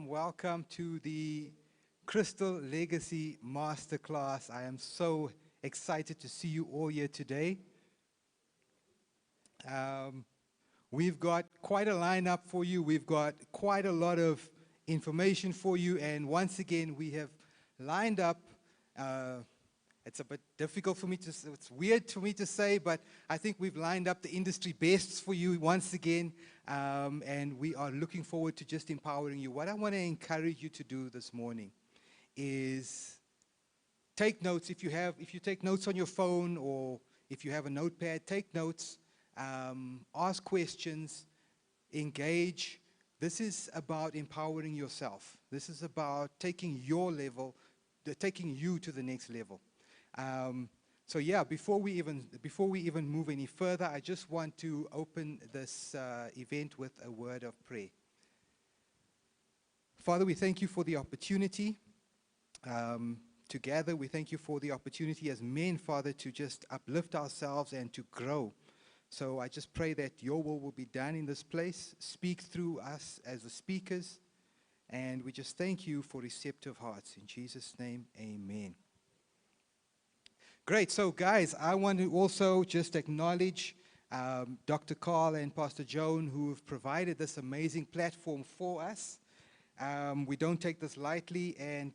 Welcome to the Crystal Legacy Masterclass. I am so excited to see you all here today. We've got quite a lineup for you. We've got quite a lot of information for you. And once again, we have lined up, it's a bit difficult for me to say, it's weird for me to say, but I think we've lined up the industry bests for you once again. And we are looking forward to just empowering you. What I want to encourage you to do this morning is take notes. If you take notes on your phone or if you have a notepad, take notes, ask questions, engage. This is about empowering yourself. This is about taking your level, taking you to the next level. So yeah, before we even move any further, I just want to open this event with a word of prayer. Father, we thank you for the opportunity to gather. We thank you for the opportunity as men, Father, to just uplift ourselves and to grow. So I just pray that your will be done in this place. Speak through us as the speakers. And we just thank you for receptive hearts. In Jesus' name, amen. Great. So, guys, I want to also just acknowledge Dr. Carl and Pastor Joan, who have provided this amazing platform for us. We don't take this lightly, and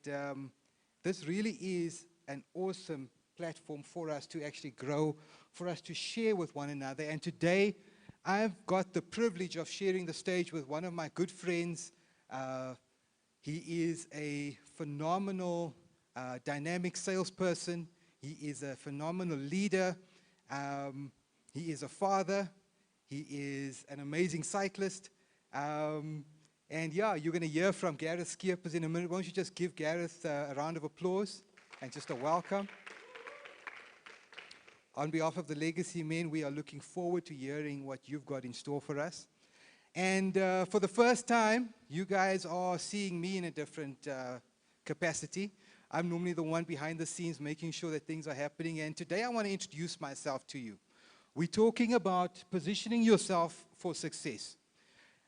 this really is an awesome platform for us to actually grow, for us to share with one another. And today, I've got the privilege of sharing the stage with one of my good friends. He is a phenomenal, dynamic salesperson. He is a phenomenal leader. He is a father. He is an amazing cyclist. And yeah, you're going to hear from Gareth Scheepers in a minute. Won't you just give Gareth a round of applause and just a welcome? On behalf of the Legacy Men, we are looking forward to hearing what you've got in store for us. And for the first time, you guys are seeing me in a different capacity. I'm normally the one behind the scenes making sure that things are happening. And today I want to introduce myself to you. We're talking about positioning yourself for success.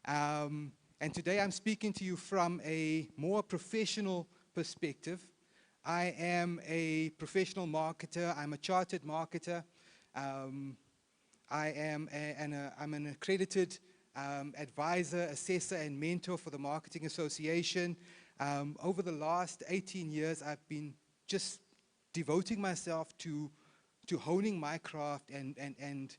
And today I'm speaking to you from a more professional perspective. I am a professional marketer. I'm a chartered marketer. I'm an accredited advisor, assessor, and mentor for the Marketing Association. Over the last 18 years, I've been just devoting myself to honing my craft and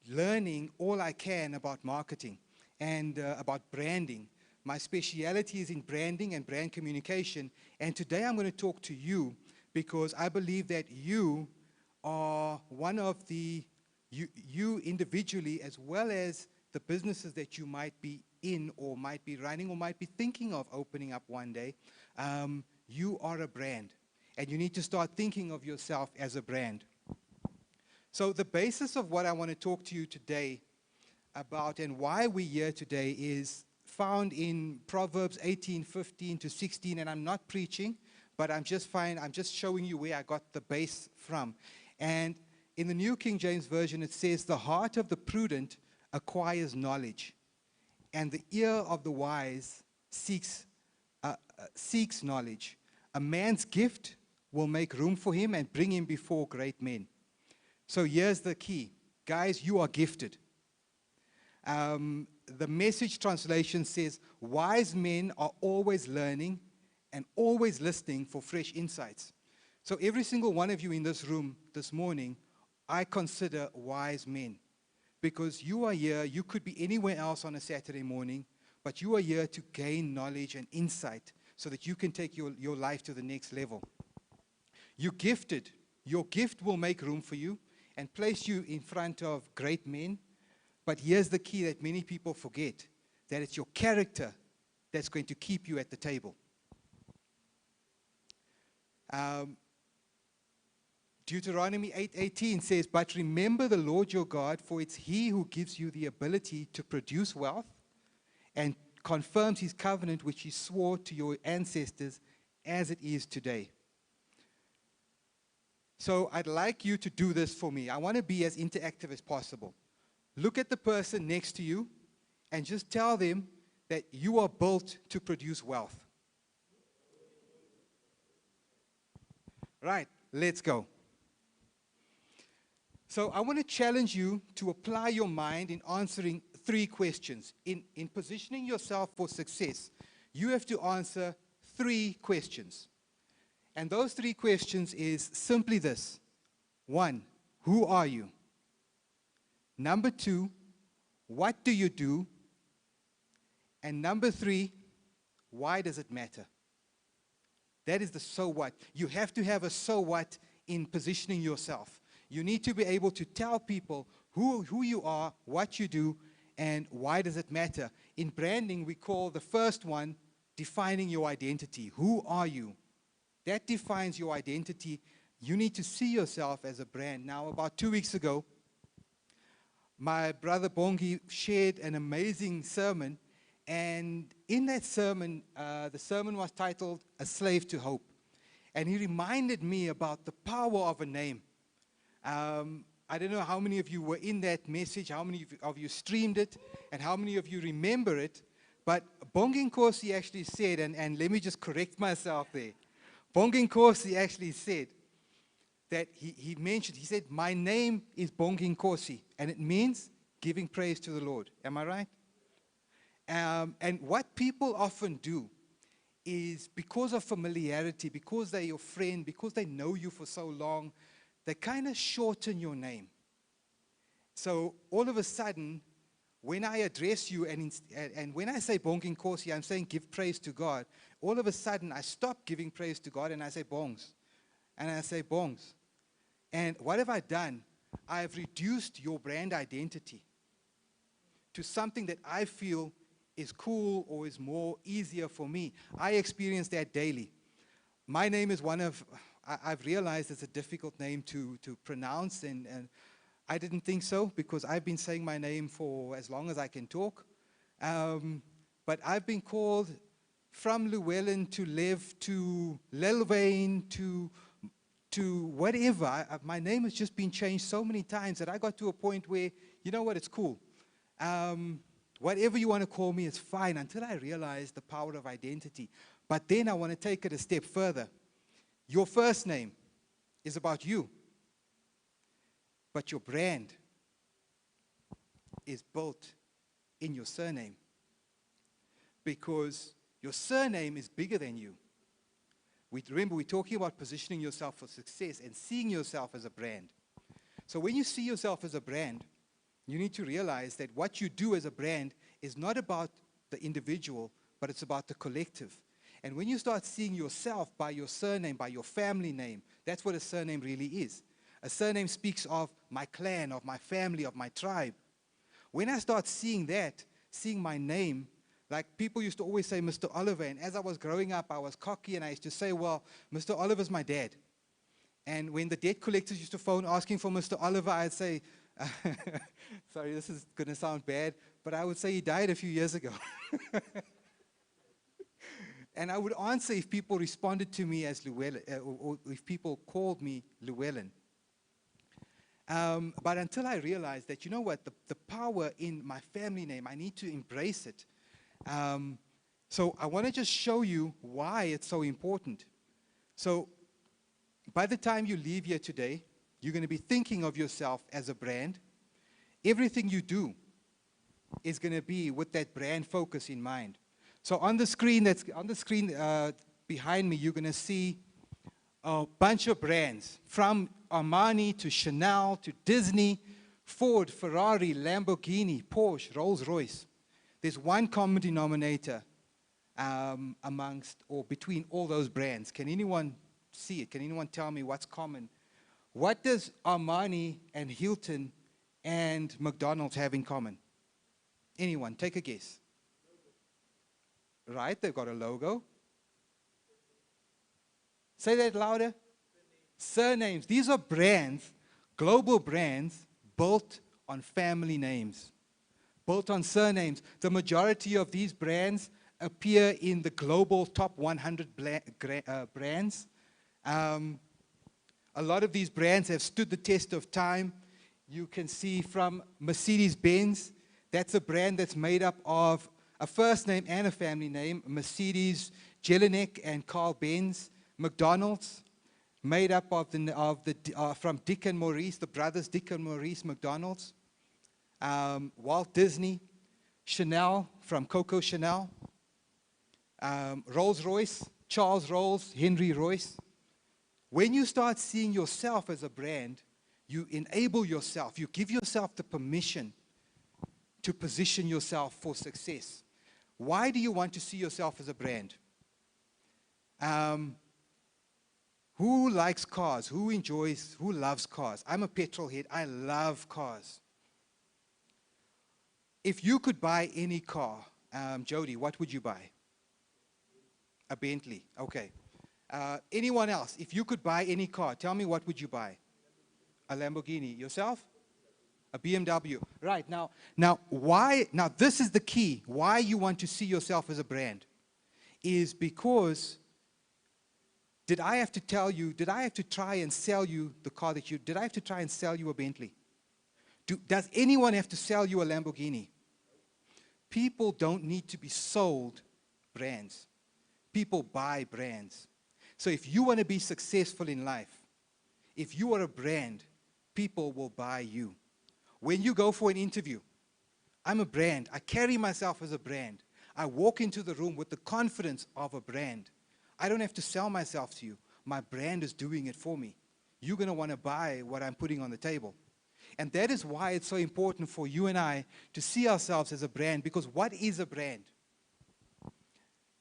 learning all I can about marketing and about branding. My speciality is in branding and brand communication, and today I'm going to talk to you because I believe that you are one of the, you individually, as well as the businesses that you might be in or might be running or might be thinking of opening up one day, you are a brand, and you need to start thinking of yourself as a brand. So the basis of what I want to talk to you today about and why we're here today is found in Proverbs 18:15 to 16, and I'm not preaching, but I'm just showing you where I got the base from. And in the New King James Version, it says, "The heart of the prudent acquires knowledge, and the ear of the wise seeks knowledge. A man's gift will make room for him and bring him before great men." So here's the key. Guys, you are gifted. The Message translation says, "Wise men are always learning and always listening for fresh insights." So every single one of you in this room this morning, I consider wise men. Because you are here, you could be anywhere else on a Saturday morning, but you are here to gain knowledge and insight so that you can take your life to the next level. You're gifted. Your gift will make room for you and place you in front of great men. But here's the key that many people forget, that it's your character that's going to keep you at the table. Deuteronomy 8:18 says, "But remember the Lord your God, for it's He who gives you the ability to produce wealth and confirms His covenant which He swore to your ancestors as it is today." So I'd like you to do this for me. I want to be as interactive as possible. Look at the person next to you and just tell them that you are built to produce wealth. Right, let's go. So I want to challenge you to apply your mind in answering 3 questions. In positioning yourself for success, you have to answer 3 questions. And those 3 questions is simply this. 1, who are you? Number 2, what do you do? And number 3, why does it matter? That is the so what. You have to have a so what in positioning yourself. You need to be able to tell people who you are, what you do, and why does it matter. In branding, we call the first one defining your identity. Who are you? That defines your identity. You need to see yourself as a brand. Now, about 2 weeks ago, my brother Bongi shared an amazing sermon, and in that sermon, the sermon was titled, "A Slave to Hope." And he reminded me about the power of a name. I don't know how many of you were in that message, how many of you streamed it, and how many of you remember it, but Bongi Nkosi actually said, and let me just correct myself there, Bongi Nkosi actually said, that he mentioned, he said, "My name is Bongi Nkosi," and it means giving praise to the Lord. Am I right? And what people often do is because of familiarity, because they're your friend, because they know you for so long, they kind of shorten your name. So all of a sudden, when I address you and when I say Bongi Nkosi, I'm saying give praise to God. All of a sudden, I stop giving praise to God and I say Bongs. And I say Bongs. And what have I done? I have reduced your brand identity to something that I feel is cool or is more easier for me. I experience that daily. My name is one of, I've realized it's a difficult name to pronounce, and I didn't think so because I've been saying my name for as long as I can talk. But I've been called from Llewellyn to Lev to Llewellyn to whatever. My name has just been changed so many times that I got to a point where, you know what, it's cool. Whatever you want to call me is fine until I realize the power of identity. But then I want to take it a step further. Your first name is about you, but your brand is built in your surname, because your surname is bigger than you. Remember, we're talking about positioning yourself for success and seeing yourself as a brand. So when you see yourself as a brand, you need to realize that what you do as a brand is not about the individual, but it's about the collective. And when you start seeing yourself by your surname, by your family name, that's what a surname really is. A surname speaks of my clan, of my family, of my tribe. When I start seeing that, seeing my name, like people used to always say Mr. Oliver, and as I was growing up, I was cocky, and I used to say, well, Mr. Oliver's my dad. And when the debt collectors used to phone asking for Mr. Oliver, I'd say, sorry, this is going to sound bad, but I would say he died a few years ago. And I would answer if people responded to me as Llewellyn, or if people called me Llewellyn. But until I realized that, you know what, the power in my family name, I need to embrace it. So I want to just show you why it's so important. So by the time you leave here today, you're going to be thinking of yourself as a brand. Everything you do is going to be with that brand focus in mind. So on the screen, behind me, you're going to see a bunch of brands, from Armani to Chanel to Disney, Ford, Ferrari, Lamborghini, Porsche, Rolls-Royce. There's one common denominator amongst or between all those brands. Can anyone see it? Can anyone tell me what's common? What does Armani and Hilton and McDonald's have in common? Anyone? Take a guess. Right, they've got a logo. Say that louder. Surnames. These are brands, global brands, built on family names, built on surnames. The majority of these brands appear in the global top 100 brands. A lot of these brands have stood the test of time. You can see from Mercedes-Benz, that's a brand that's made up of a first name and a family name, Mercedes, Jelinek, and Carl Benz. McDonald's, made up of from Dick and Maurice, the brothers Dick and Maurice McDonald's. Walt Disney, Chanel, from Coco Chanel. Rolls-Royce, Charles Rolls, Henry Royce. When you start seeing yourself as a brand, you enable yourself, you give yourself the permission to position yourself for success. Why do you want to see yourself as a brand? Who likes cars? Who loves cars? I'm a petrol head. I love cars. If you could buy any car, Jody, what would you buy? A Bentley. Okay. Anyone else? If you could buy any car, tell me, what would you buy? A Lamborghini. Yourself? A BMW. Right. Now why? Now this is the key. Why you want to see yourself as a brand is because did I have to try and sell you the car did I have to try and sell you a Bentley? Does anyone have to sell you a Lamborghini? People don't need to be sold brands. People buy brands. So if you want to be successful in life, if you are a brand, people will buy you. When you go for an interview, I'm a brand. I carry myself as a brand. I walk into the room with the confidence of a brand. I don't have to sell myself to you. My brand is doing it for me. You're going to want to buy what I'm putting on the table. And that is why it's so important for you and I to see ourselves as a brand, because what is a brand?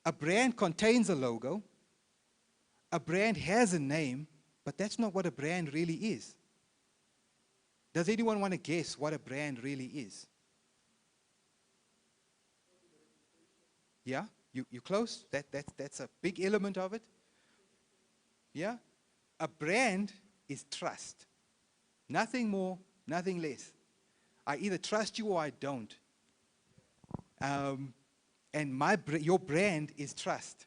A brand contains a logo. A brand has a name, but that's not what a brand really is. Does anyone want to guess what a brand really is? Yeah? You close? That's a big element of it. Yeah? A brand is trust. Nothing more, nothing less. I either trust you or I don't. And your brand is trust.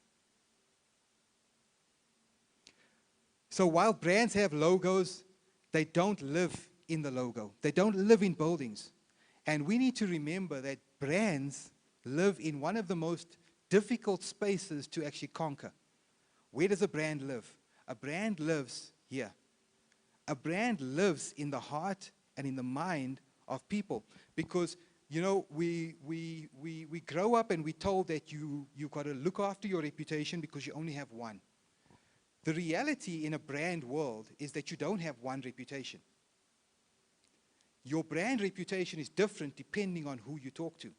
So while brands have logos, they don't live in the logo. They don't live in buildings. And we need to remember that brands live in one of the most difficult spaces to actually conquer. Where does a brand live? A brand lives here. A brand lives in the heart and in the mind of people, because You know, we grow up and we're told that you've got to look after your reputation because you only have one. The reality in a brand world is that you don't have one reputation. Your brand reputation is different depending on who you talk to.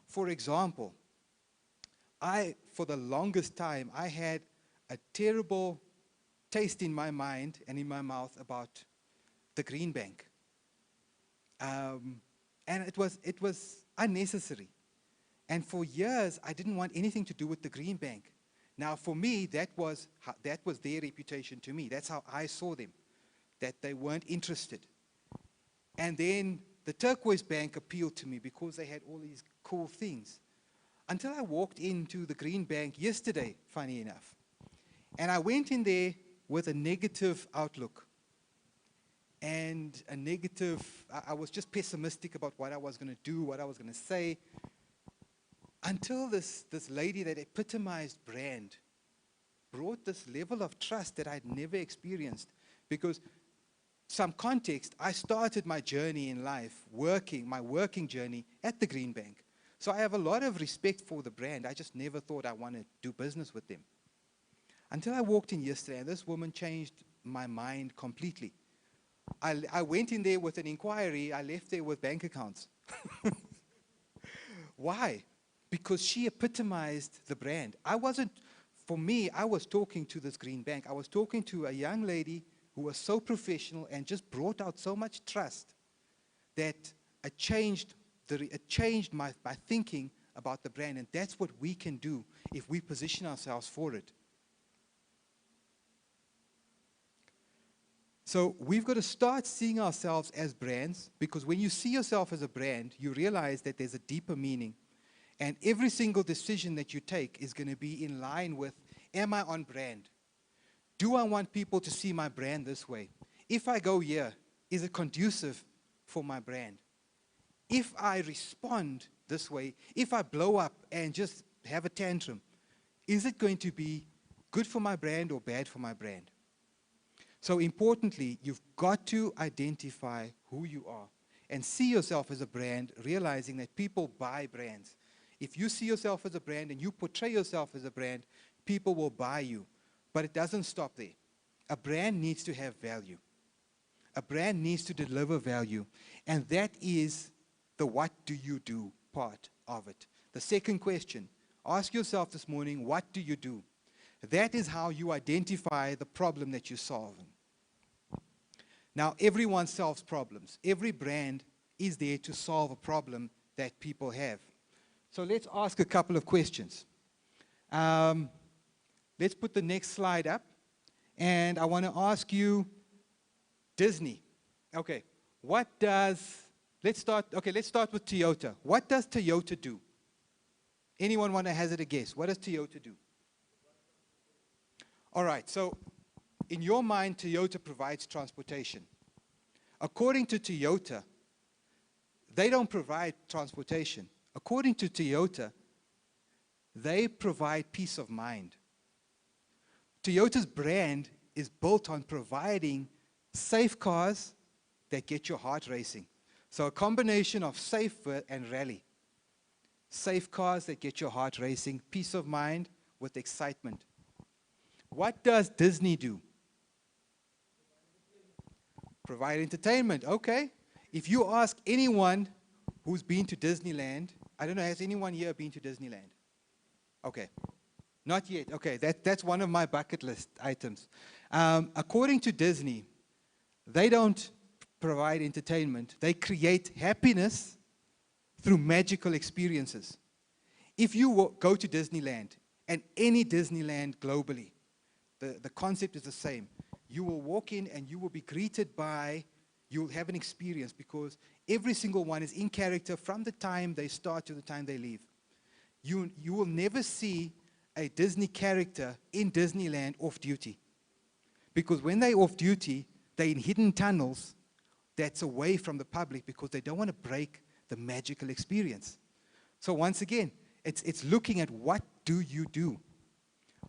For example, for the longest time, I had a terrible taste in my mind and in my mouth about the Green Bank. And it was unnecessary. And for years, I didn't want anything to do with the Green Bank. Now, for me, that was their reputation to me. That's how I saw them, that they weren't interested. And then the Turquoise Bank appealed to me because they had all these cool things. Until I walked into the Green Bank yesterday, funny enough. And I went in there with a negative outlook. And a negative, I was just pessimistic about what I was going to do, what I was going to say. Until this lady that epitomized brand brought this level of trust that I'd never experienced. Because, some context, I started my journey in life, my working journey at the Green Bank. So I have a lot of respect for the brand. I just never thought I wanted to do business with them. Until I walked in yesterday, and this woman changed my mind completely. I went in there with an inquiry. I left there with bank accounts. Why? Because she epitomized the brand. For me, I was talking to this Green Bank. I was talking to a young lady who was so professional and just brought out so much trust that it changed my thinking about the brand. And that's what we can do if we position ourselves for it. So we've got to start seeing ourselves as brands, because when you see yourself as a brand, you realize that there's a deeper meaning. And every single decision that you take is going to be in line with, am I on brand? Do I want people to see my brand this way? If I go here, is it conducive for my brand? If I respond this way, if I blow up and just have a tantrum, is it going to be good for my brand or bad for my brand? So importantly, you've got to identify who you are and see yourself as a brand, realizing that people buy brands. If you see yourself as a brand and you portray yourself as a brand, people will buy you. But it doesn't stop there. A brand needs to have value. A brand needs to deliver value. And that is the what do you do part of it. The second question, ask yourself this morning, what do you do? That is how you identify the problem that you're solving. Now, everyone solves problems. Every brand is there to solve a problem that people have. So let's ask a couple of questions. Let's put the next slide up. And I want to ask you, Disney. Okay, let's start with Toyota. What does Toyota do? Anyone want to hazard a guess? What does Toyota do? All right, so in your mind, Toyota provides transportation. According to Toyota, they don't provide transportation. According to Toyota, they provide peace of mind. Toyota's brand is built on providing safe cars that get your heart racing. So a combination of safe and rally. Safe cars that get your heart racing, peace of mind with excitement. What does Disney do? Provide entertainment. Okay. If you ask anyone who's been to Disneyland, I don't know, has anyone here been to Disneyland? Okay. Not yet. Okay, that's one of my bucket list items. According to Disney, they don't provide entertainment. They create happiness through magical experiences. If you go to Disneyland, and any Disneyland globally, the concept is the same. You will walk in and you will be greeted by, you'll have an experience, because every single one is in character from the time they start to the time they leave. You will never see a Disney character in Disneyland off duty. Because when they're off duty, they're in hidden tunnels that's away from the public because they don't want to break the magical experience. So once again, it's looking at what do you do?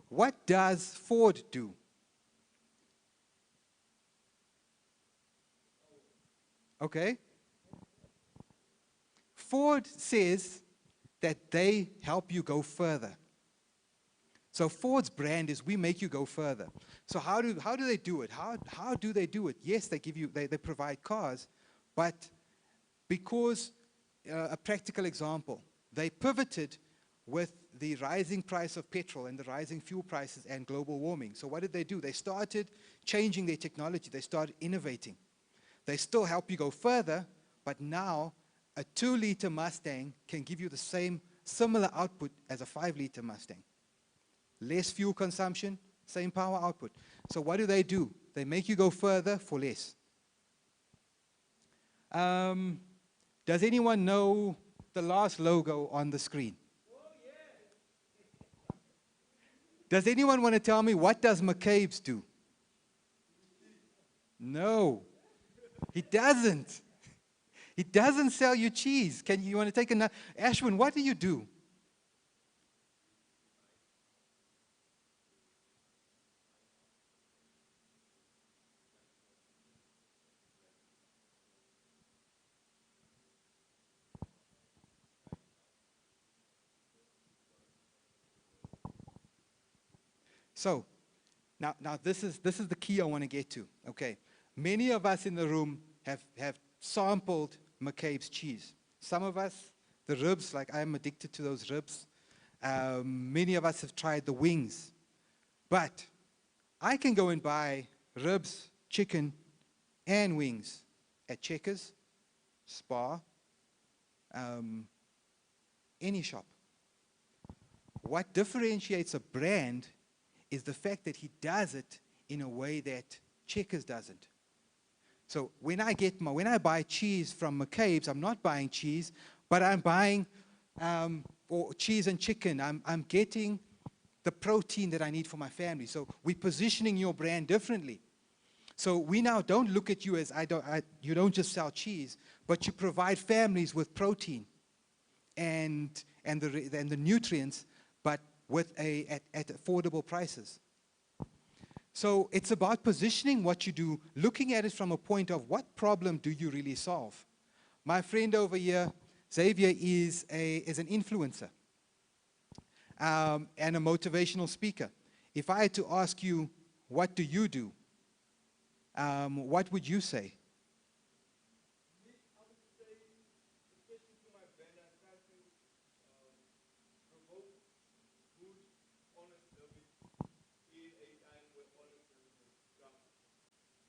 What does Ford do? Okay. Ford says that they help you go further. So Ford's brand is we make you go further. So how do they do it? How do they do it? Yes, they provide cars, but because a practical example, they pivoted with the rising price of petrol and the rising fuel prices and global warming. So what did they do? They started changing their technology. They started innovating. They still help you go further, but now a 2-liter Mustang can give you the similar output as a 5-liter Mustang. Less fuel consumption, same power output. So what do? They make you go further for less. Does anyone know the last logo on the screen? Does anyone want to tell me what does McCabe's do? No, he doesn't. He doesn't sell you cheese. You want to take another? Ashwin, what do you do? So, now this is the key I want to get to. Okay, many of us in the room have sampled McCabe's cheese. Some of us, the ribs, like I'm addicted to those ribs. Many of us have tried the wings. But I can go and buy ribs, chicken, and wings at Checkers, Spar, any shop. What differentiates a brand is the fact that he does it in a way that Checkers doesn't. So when I buy cheese from McCabe's, I'm not buying cheese, but I'm buying or cheese and chicken. I'm getting the protein that I need for my family. So we're positioning your brand differently. So we now don't look at you as you don't just sell cheese, but you provide families with protein and the nutrients, but at affordable prices. So it's about positioning what you do, looking at it from a point of what problem do you really solve. My friend over here, Xavier, is an influencer and a motivational speaker. If I had to ask you, what do you do? What would you say?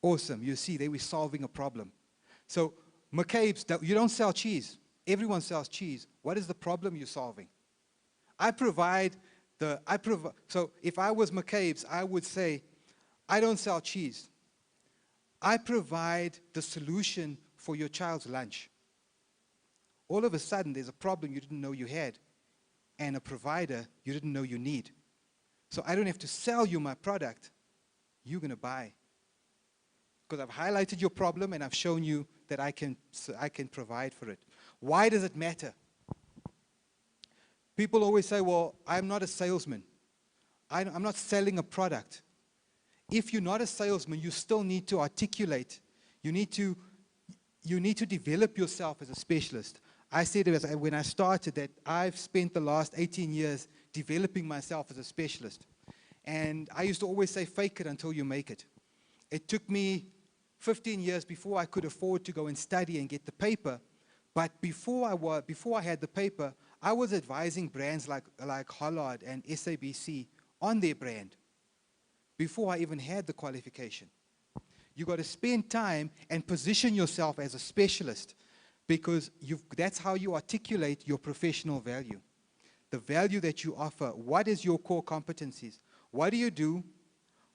Awesome. You see, they were solving a problem. So McCabe's, you don't sell cheese. Everyone sells cheese. What is the problem you're solving? So if I was McCabe's, I would say, I don't sell cheese. I provide the solution for your child's lunch. All of a sudden, there's a problem you didn't know you had, and a provider you didn't know you need. So I don't have to sell you my product. You're going to buy. Because I've highlighted your problem and I've shown you that I can provide for it. Why does it matter? People always say, well, I'm not a salesman. I'm not selling a product. If you're not a salesman, you still need to articulate. You need to develop yourself as a specialist. I said when I started that I've spent the last 18 years developing myself as a specialist. And I used to always say, fake it until you make it. It took me 15 years before I could afford to go and study and get the paper. But before I had the paper, I was advising brands like Hollard and SABC on their brand before I even had the qualification. You've got to spend time and position yourself as a specialist because that's how you articulate your professional value. The value that you offer. What is your core competencies? What do you do?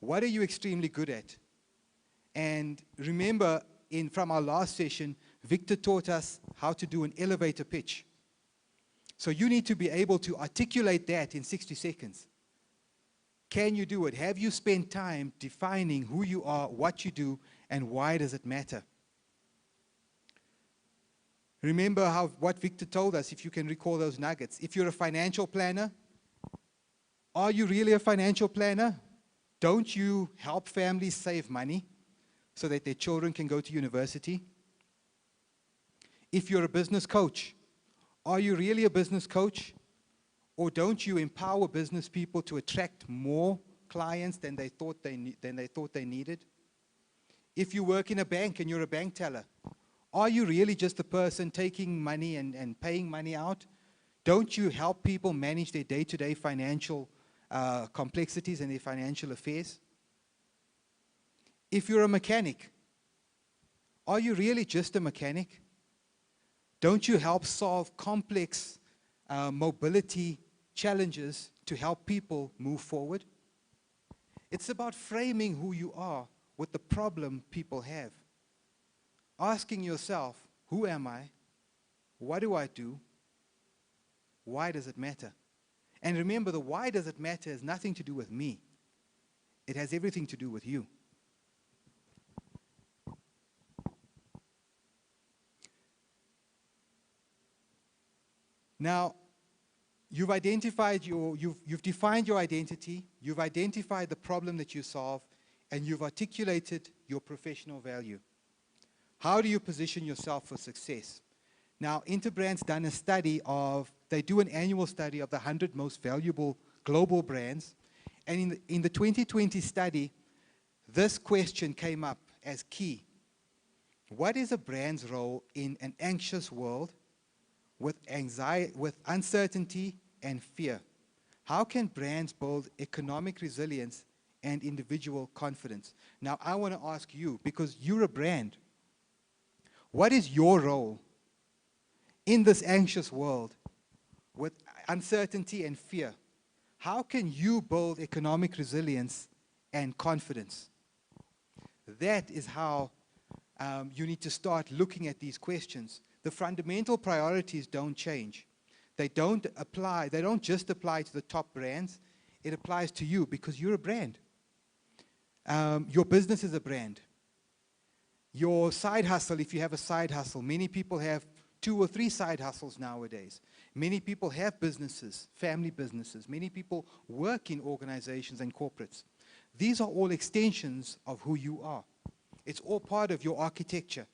What are you extremely good at? And remember, from our last session, Victor taught us how to do an elevator pitch. So you need to be able to articulate that in 60 seconds. Can you do it? Have you spent time defining who you are, what you do, and why does it matter? Remember what Victor told us, if you can recall those nuggets. If you're a financial planner, are you really a financial planner? Don't you help families save money so that their children can go to university? If you're a business coach, Are you really a business coach? Or don't you empower business people to attract more clients than they thought they needed? If you work in a bank and you're a bank teller, are you really just the person taking money and paying money out? Don't you help people manage their day-to-day financial complexities and their financial affairs? If you're a mechanic, are you really just a mechanic? Don't you help solve complex mobility challenges to help people move forward? It's about framing who you are with the problem people have. Asking yourself, who am I? What do I do? Why does it matter? And remember, the why does it matter has nothing to do with me. It has everything to do with you. Now, you've defined your identity, you've identified the problem that you solve, and you've articulated your professional value. How do you position yourself for success? Now, Interbrand's done a study they do an annual study of the 100 most valuable global brands, and in the 2020 study, this question came up as key. What is a brand's role in an anxious world with anxiety, with uncertainty and fear? How can brands build economic resilience and individual confidence? Now, I want to ask you, because you're a brand, what is your role in this anxious world with uncertainty and fear? How can you build economic resilience and confidence? That is how you need to start looking at these questions. The fundamental priorities don't change. They don't just apply to the top brands. It applies to you because you're a brand. Your business is a brand. Your side hustle, if you have a side hustle, many people have 2 or 3 side hustles nowadays. Many people have businesses, family businesses. Many people work in organizations and corporates. These are all extensions of who you are. It's all part of your architecture.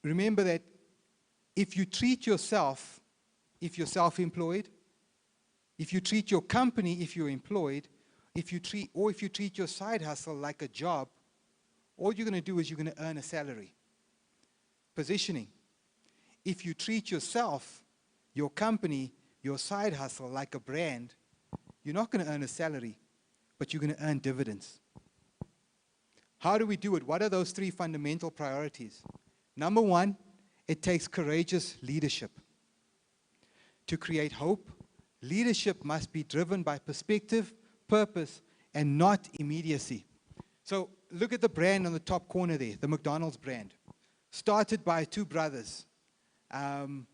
Remember that if you treat yourself, if you're self-employed, if you treat your company, if you're employed, if you treat your side hustle like a job, all you're going to do is you're going to earn a salary. Positioning. If you treat yourself, your company, your side hustle like a brand, you're not going to earn a salary, but you're going to earn dividends. How do we do it? What are those 3 fundamental priorities? Number 1, it takes courageous leadership. To create hope, leadership must be driven by perspective, purpose, and not immediacy. So look at the brand on the top corner there, the McDonald's brand. Started by 2 brothers. And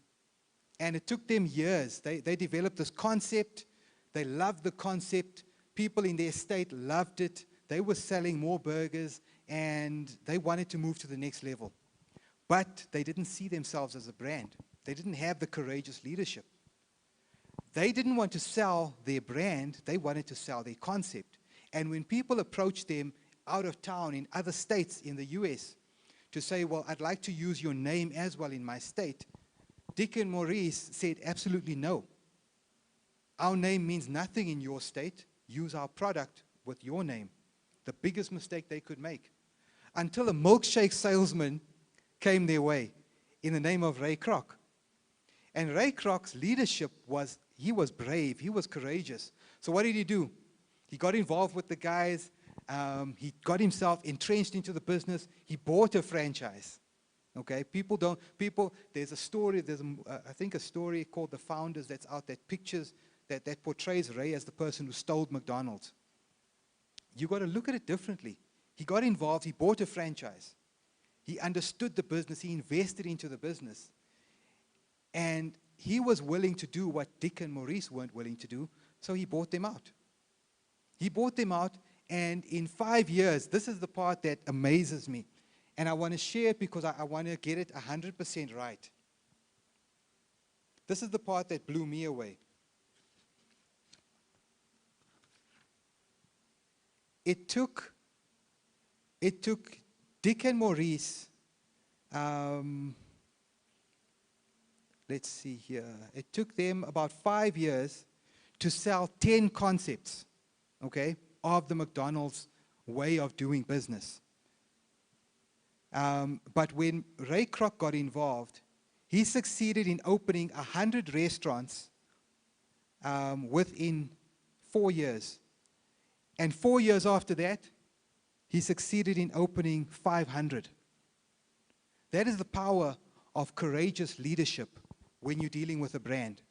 it took them years. They developed this concept. They loved the concept. People in their state loved it. They were selling more burgers, and they wanted to move to the next level. But they didn't see themselves as a brand. They didn't have the courageous leadership. They didn't want to sell their brand. They wanted to sell their concept. And when people approached them out of town in other states in the US to say, well, I'd like to use your name as well in my state, Dick and Maurice said, absolutely no. Our name means nothing in your state. Use our product with your name. The biggest mistake they could make. Until a milkshake salesman came their way in the name of Ray Kroc. And Ray Kroc's leadership was, he was brave, he was courageous. So what did he do? He got involved with the guys, he got himself entrenched into the business, he bought a franchise. Okay, there's a story, I think a story called The Founders that's out that pictures, that portrays Ray as the person who stole McDonald's. You got to look at it differently. He got involved, he bought a franchise. He understood the business, he invested into the business. And he was willing to do what Dick and Maurice weren't willing to do, so he bought them out. He bought them out, and in 5 years, this is the part that amazes me. And I want to share it because I want to get it 100% right. This is the part that blew me away. It took Dick and Maurice 5 let's see here. It took them about 5 years to sell 10 concepts, okay, of the McDonald's way of doing business. But when Ray Kroc got involved, he succeeded in opening 100 restaurants within 4 years. And 4 years after that, he succeeded in opening 500. That is the power of courageous leadership when you're dealing with a brand.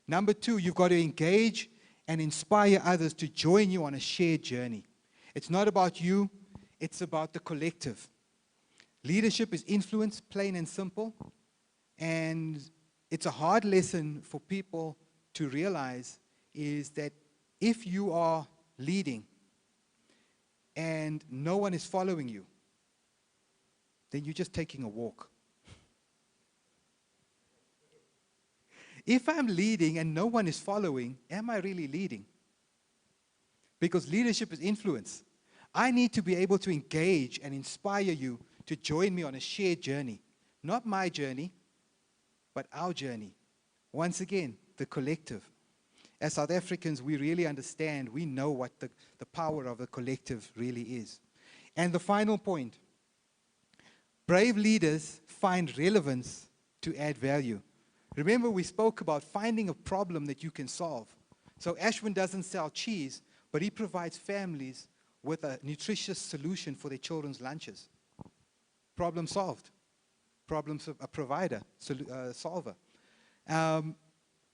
Number 2, you've got to engage and inspire others to join you on a shared journey. It's not about you, it's about the collective. Leadership is influence, plain and simple, and it's a hard lesson for people to realize is that if you are leading and no one is following you, then you're just taking a walk. If I'm leading and no one is following, am I really leading? Because leadership is influence. I need to be able to engage and inspire you to join me on a shared journey. Not my journey, but our journey. Once again, the collective. As South Africans, we really understand, we know what the power of the collective really is. And the final point, brave leaders find relevance to add value. Remember, we spoke about finding a problem that you can solve. So Ashwin doesn't sell cheese, but he provides families with a nutritious solution for their children's lunches. Problem solved. Problems a provider, solver.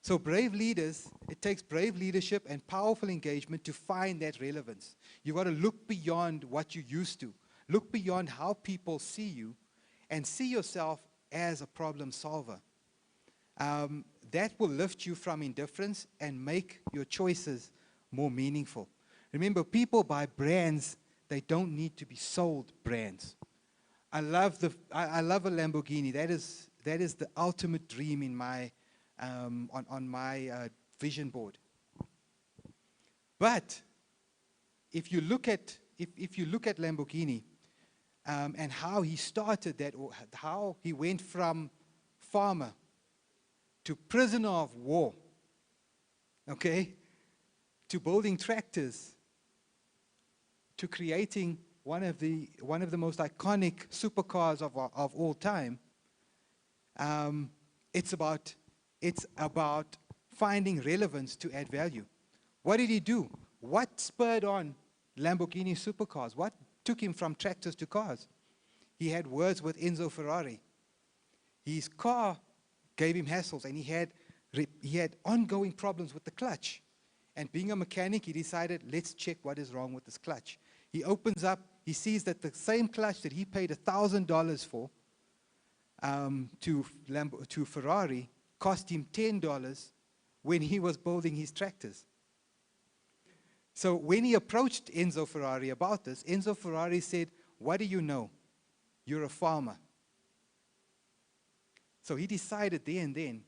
So brave leaders, it takes brave leadership and powerful engagement to find that relevance. You've got to look beyond what you used to. Look beyond how people see you and see yourself as a problem solver. That will lift you from indifference and make your choices more meaningful. Remember, people buy brands, they don't need to be sold brands. I love a Lamborghini. That is the ultimate dream in my on my vision board. But if you look at Lamborghini and how he started that, or how he went from farmer to prisoner of war, okay, to building tractors, to creating one of the most iconic supercars of all time. It's about finding relevance to add value. What did he do? What spurred on Lamborghini supercars? What took him from tractors to cars? He had words with Enzo Ferrari. His car gave him hassles, and he had ongoing problems with the clutch. And being a mechanic, he decided, let's check what is wrong with this clutch. He opens up, he sees that the same clutch that he paid $1,000 for to Ferrari cost him $10 when he was building his tractors. So when he approached Enzo Ferrari about this, Enzo Ferrari said, what do you know? You're a farmer. So he decided there and then,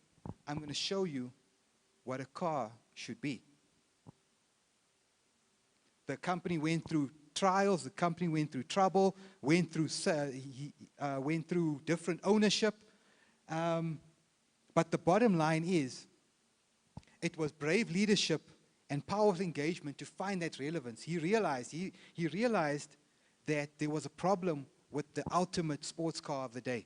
I'm going to show you what a car should be. The company went through trials, the company went through trouble, went through different ownership. But the bottom line is, it was brave leadership and powerful engagement to find that relevance. He realized that there was a problem with the ultimate sports car of the day.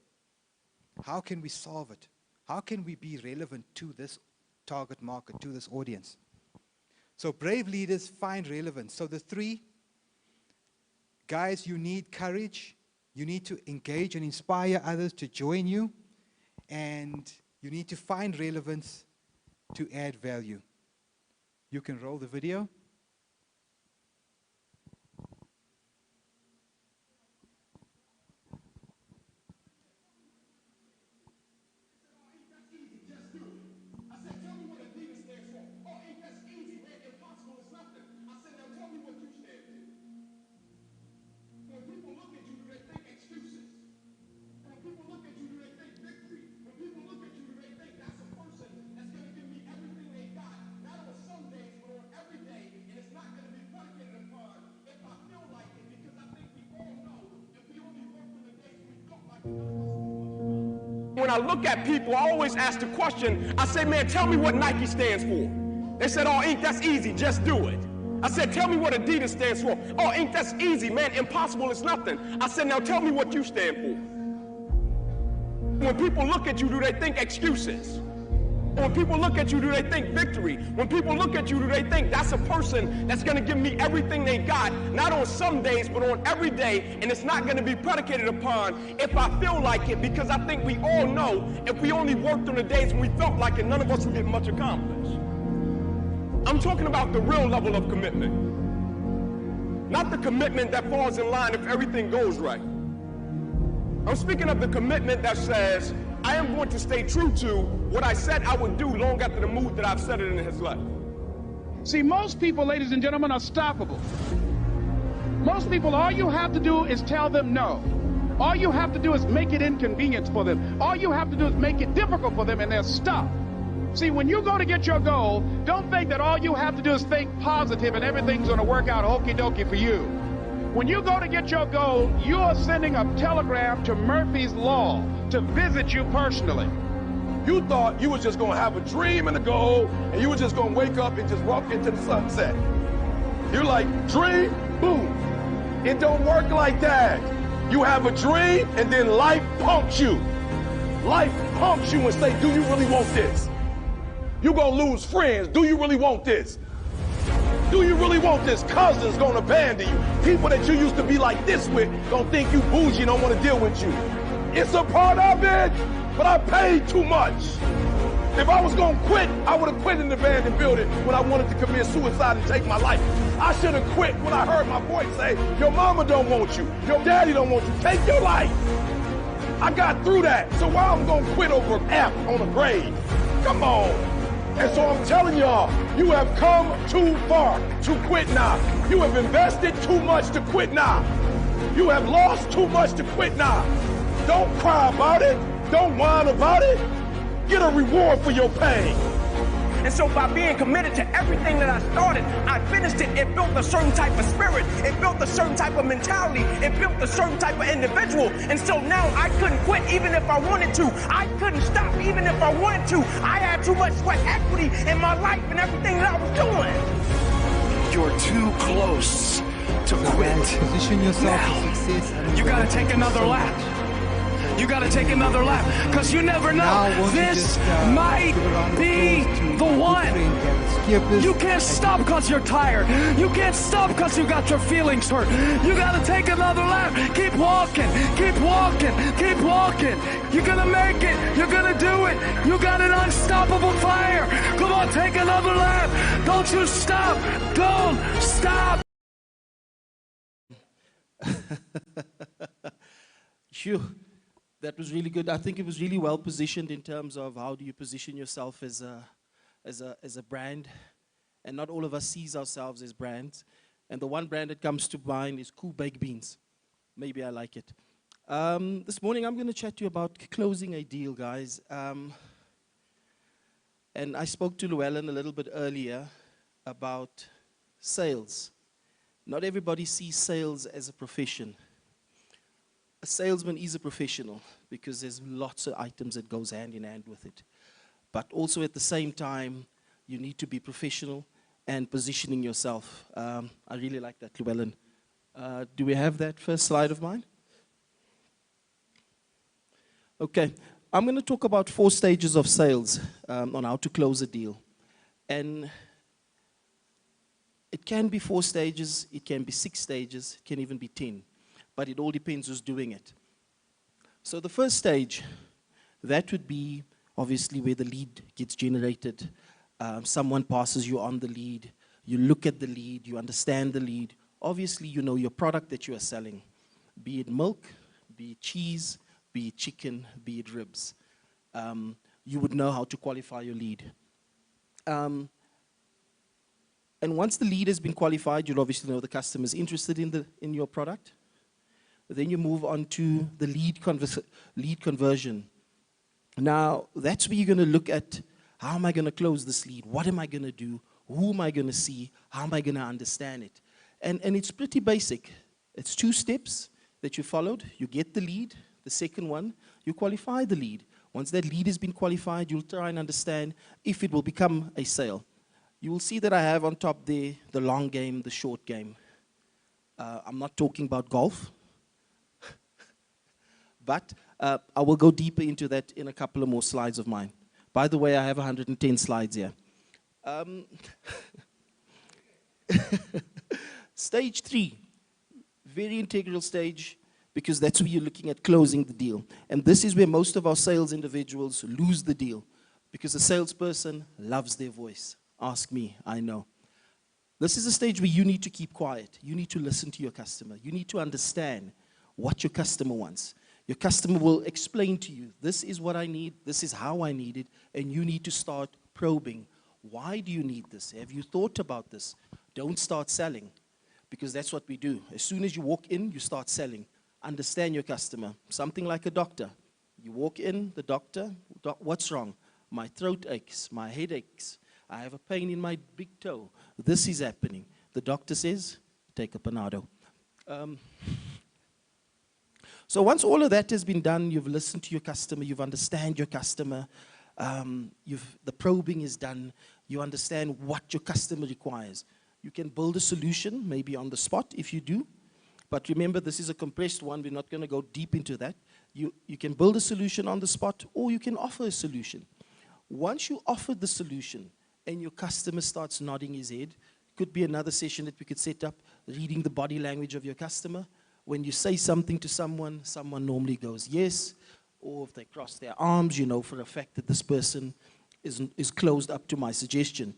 How can we solve it? How can we be relevant to this target market, to this audience? So brave leaders find relevance. So the 3, guys, you need courage. You need to engage and inspire others to join you. And you need to find relevance to add value. You can roll the video. When I look at people, I always ask the question, I say, man, tell me what Nike stands for. They said, oh, Inc., that's easy, just do it. I said, tell me what Adidas stands for. Oh, Inc., that's easy, man, impossible is nothing. I said, now tell me what you stand for. When people look at you, do they think excuses? When people look at you, do they think victory? When people look at you, do they think that's a person that's going to give me everything they got, not on some days, but on every day, and it's not going to be predicated upon if I feel like it, because I think we all know if we only worked on the days when we felt like it, none of us would get much accomplished. I'm talking about the real level of commitment, not the commitment that falls in line if everything goes right. I'm speaking of the commitment that says, I am going to stay true to what I said I would do long after the mood that I've said it in has left. See, most people, ladies and gentlemen, are stoppable. Most people, all you have to do is tell them no. All you have to do is make it inconvenient for them. All you have to do is make it difficult for them, and they'll stop. See, when you go to get your goal, don't think that all you have to do is think positive and everything's going to work out okie-dokie for you. When you go to get your goal, you are sending a telegram to Murphy's Law to visit you personally. You thought you was just going to have a dream and a goal, and you were just going to wake up and just walk into the sunset. You're like, dream, boom. It don't work like that. You have a dream, and then life pumps you. Life pumps you and say, do you really want this? You're going to lose friends. Do you really want this? Do you really want this? Cousins going to abandon you. People that you used to be like this with going to think you bougie and don't want to deal with you. It's a part of it, but I paid too much. If I was going to quit, I would have quit in the abandoned building when I wanted to commit suicide and take my life. I should have quit when I heard my voice say, your mama don't want you, your daddy don't want you, take your life. I got through that, so why I'm going to quit over an F on a grade? Come on. And so I'm telling y'all, you have come too far to quit now. You have invested too much to quit now. You have lost too much to quit now. Don't cry about it. Don't whine about it. Get a reward for your pain. And so by being committed to everything that I started, I finished it. It built a certain type of spirit. It built a certain type of mentality. It built a certain type of individual. And so now I couldn't quit even if I wanted to. I couldn't stop even if I wanted to. I had too much sweat equity in my life and everything that I was doing. You're too close to quit. Position yourself Now, for success. you gotta take another lap. You gotta take another lap, because you never know. This might be the one. You can't stop because you're tired. You can't stop because you got your feelings hurt. You gotta take another lap. Keep walking, keep walking, keep walking. You're gonna make it. You're gonna do it. You got an unstoppable fire. Come on, take another lap. Don't you stop. Don't stop. Phew. That was really good. I think it was really well positioned in terms of how do you position yourself as a brand. And not all of us sees ourselves as brands. And the one brand that comes to mind is Cool Baked Beans. Maybe I like it. This morning I'm going to chat to you about closing a deal, guys. And I spoke to Llewellyn a little bit earlier about sales. Not everybody sees sales as a profession. A salesman is a professional because there's lots of items that goes hand in hand with it. But also at the same time, you need to be professional and positioning yourself. I really like that, Llewellyn. Do we have that first slide of mine? Okay, I'm going to talk about 4 stages of sales on how to close a deal. And it can be 4 stages, it can be 6 stages, it can even be 10. But it all depends who's doing it. So the first stage, that would be obviously where the lead gets generated. Someone passes you on the lead. You look at the lead. You understand the lead. Obviously, you know your product that you are selling, be it milk, be it cheese, be it chicken, be it ribs. You would know how to qualify your lead. And once the lead has been qualified, you'll obviously know the customer is interested in your product. Then you move on to the lead conversion. Now, that's where you're going to look at, how am I going to close this lead? What am I going to do? Who am I going to see? How am I going to understand it? And it's pretty basic. It's 2 steps that you followed. You get the lead. The second one, you qualify the lead. Once that lead has been qualified, you'll try and understand if it will become a sale. You will see that I have on top there the long game, the short game. I'm not talking about golf, but I will go deeper into that in a couple of more slides of mine. By the way, I have 110 slides here. Stage 3, very integral stage, because that's where you're looking at closing the deal. And this is where most of our sales individuals lose the deal, because the salesperson loves their voice. Ask me, I know. This is a stage where you need to keep quiet. You need to listen to your customer. You need to understand what your customer wants. Your customer will explain to you, this is what I need, this is how I need it, and you need to start probing. Why do you need this? Have you thought about this? Don't start selling, because that's what we do. As soon as you walk in, you start selling. Understand your customer. Something like a doctor. You walk in, the doctor, what's wrong? My throat aches, my head aches, I have a pain in my big toe. This is happening. The doctor says, take a Panado. So once all of that has been done, you've listened to your customer, you've understand your customer, the probing is done, you understand what your customer requires. You can build a solution, maybe on the spot if you do. But remember, this is a compressed one. We're not going to go deep into that. You can build a solution on the spot, or you can offer a solution. Once you offer the solution and your customer starts nodding his head, could be another session that we could set up, reading the body language of your customer. When you say something to someone, someone normally goes yes, or if they cross their arms, you know for a fact that this person is closed up to my suggestion.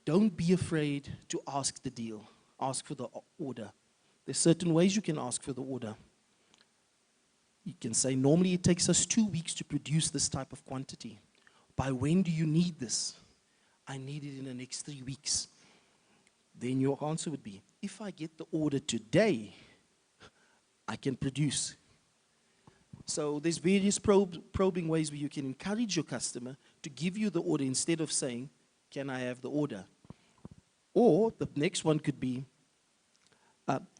Don't be afraid to ask the deal. Ask for the order. There's certain ways you can ask for the order. You can say, normally it takes us 2 weeks to produce this type of quantity. By when do you need this? I need it in the next 3 weeks. Then your answer would be, if I get the order today, I can produce. So there's various probing ways where you can encourage your customer to give you the order instead of saying, can I have the order? Or the next one could be,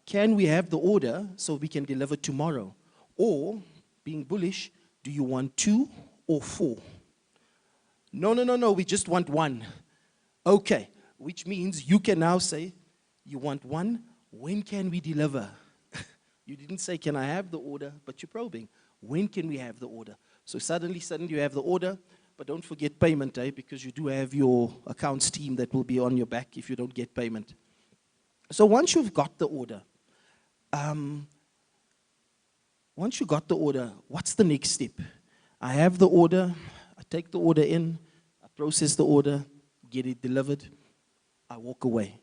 can we have the order so we can deliver tomorrow? Or, being bullish, do you want 2 or 4? No, we just want 1. Okay, which means you can now say, you want 1, when can we deliver? You didn't say, can I have the order, but you're probing. When can we have the order? So suddenly you have the order, but don't forget payment, because you do have your accounts team that will be on your back if you don't get payment. So once you've got the order, what's the next step? I have the order, I take the order in, I process the order, get it delivered, I walk away.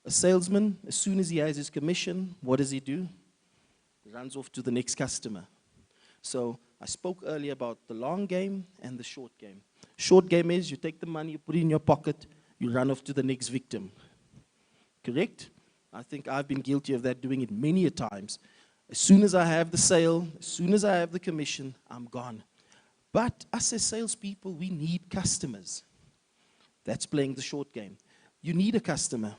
A salesman, as soon as he has his commission, what does he do? He runs off to the next customer. So I spoke earlier about the long game and the short game. Short game is you take the money, you put it in your pocket, you run off to the next victim. Correct? I think I've been guilty of that, doing it many a times. As soon as I have the sale, as soon as I have the commission, I'm gone. But us as salespeople, we need customers. That's playing the short game. You need a customer.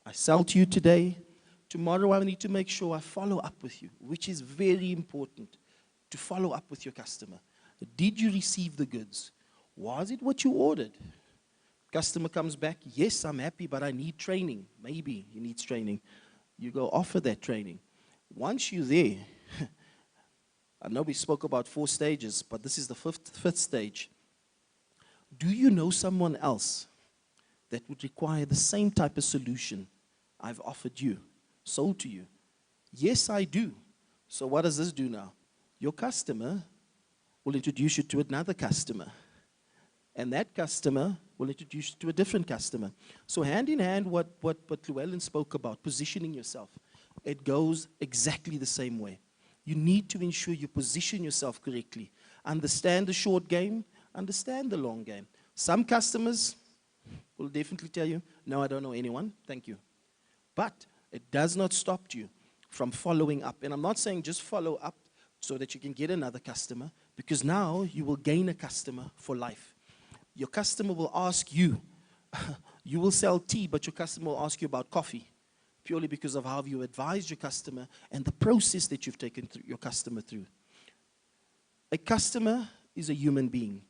I sell to you today. Tomorrow I need to make sure I follow up with you, which is very important, to follow up with your customer. Did you receive the goods? Was it what you ordered? Customer comes back, yes, I'm happy, but I need training. Maybe he needs training. You go offer that training. Once you're there, I know we spoke about 4 stages, but this is the fifth stage. Do you know someone else that would require the same type of solution I've offered you, sold to you? Yes, I do. So what does this do now? Your customer will introduce you to another customer. And that customer will introduce you to a different customer. So hand in hand, what Llewellyn spoke about, positioning yourself, it goes exactly the same way. You need to ensure you position yourself correctly. Understand the short game, understand the long game. Some customers will definitely tell you, no, I don't know anyone, thank you. But it does not stop you from following up. And I'm not saying just follow up so that you can get another customer, because now you will gain a customer for life. Your customer will ask you, you will sell tea, but your customer will ask you about coffee, purely because of how you advised your customer and the process that you've taken your customer through. A customer is a human being.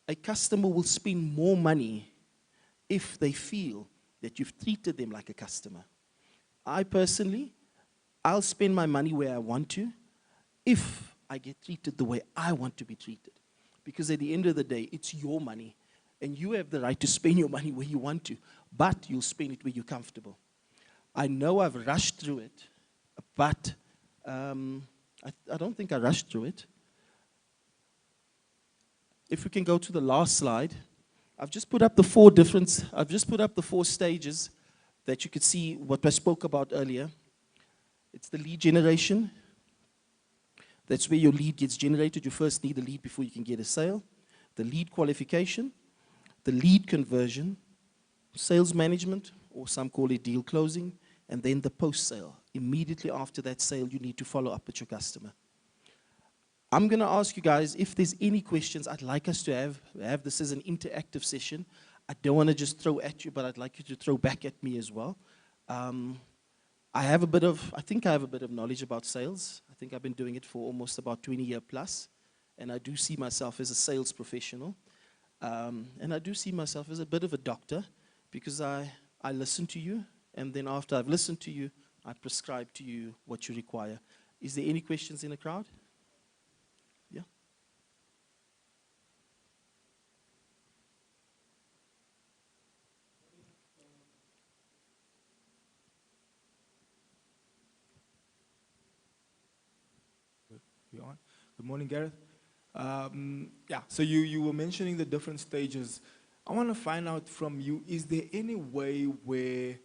A customer will spend more money if they feel that you've treated them like a customer. I personally, I'll spend my money where I want to if I get treated the way I want to be treated. Because at the end of the day, it's your money. And you have the right to spend your money where you want to. But you'll spend it where you're comfortable. I know I've rushed through it. But I don't think I rushed through it. If we can go to the last slide. I've just put up the four stages that you could see what I spoke about earlier. It's the lead generation. That's where your lead gets generated. You first need a lead before you can get a sale. The lead qualification, the lead conversion, sales management, or some call it deal closing, and then the post-sale. Immediately after that sale, you need to follow up with your customer. I'm going to ask you guys if there's any questions. I'd like us to have this as an interactive session. I don't want to just throw at you, but I'd like you to throw back at me as well. I think I have a bit of knowledge about sales. I think I've been doing it for almost about 20 years plus. And I do see myself as a sales professional. And I do see myself as a bit of a doctor because I listen to you. And then after I've listened to you, I prescribe to you what you require. Is there any questions in the crowd? Yeah? You on? Good morning, Gareth. Yeah, so you were mentioning the different stages. I want to find out from you, is there any way where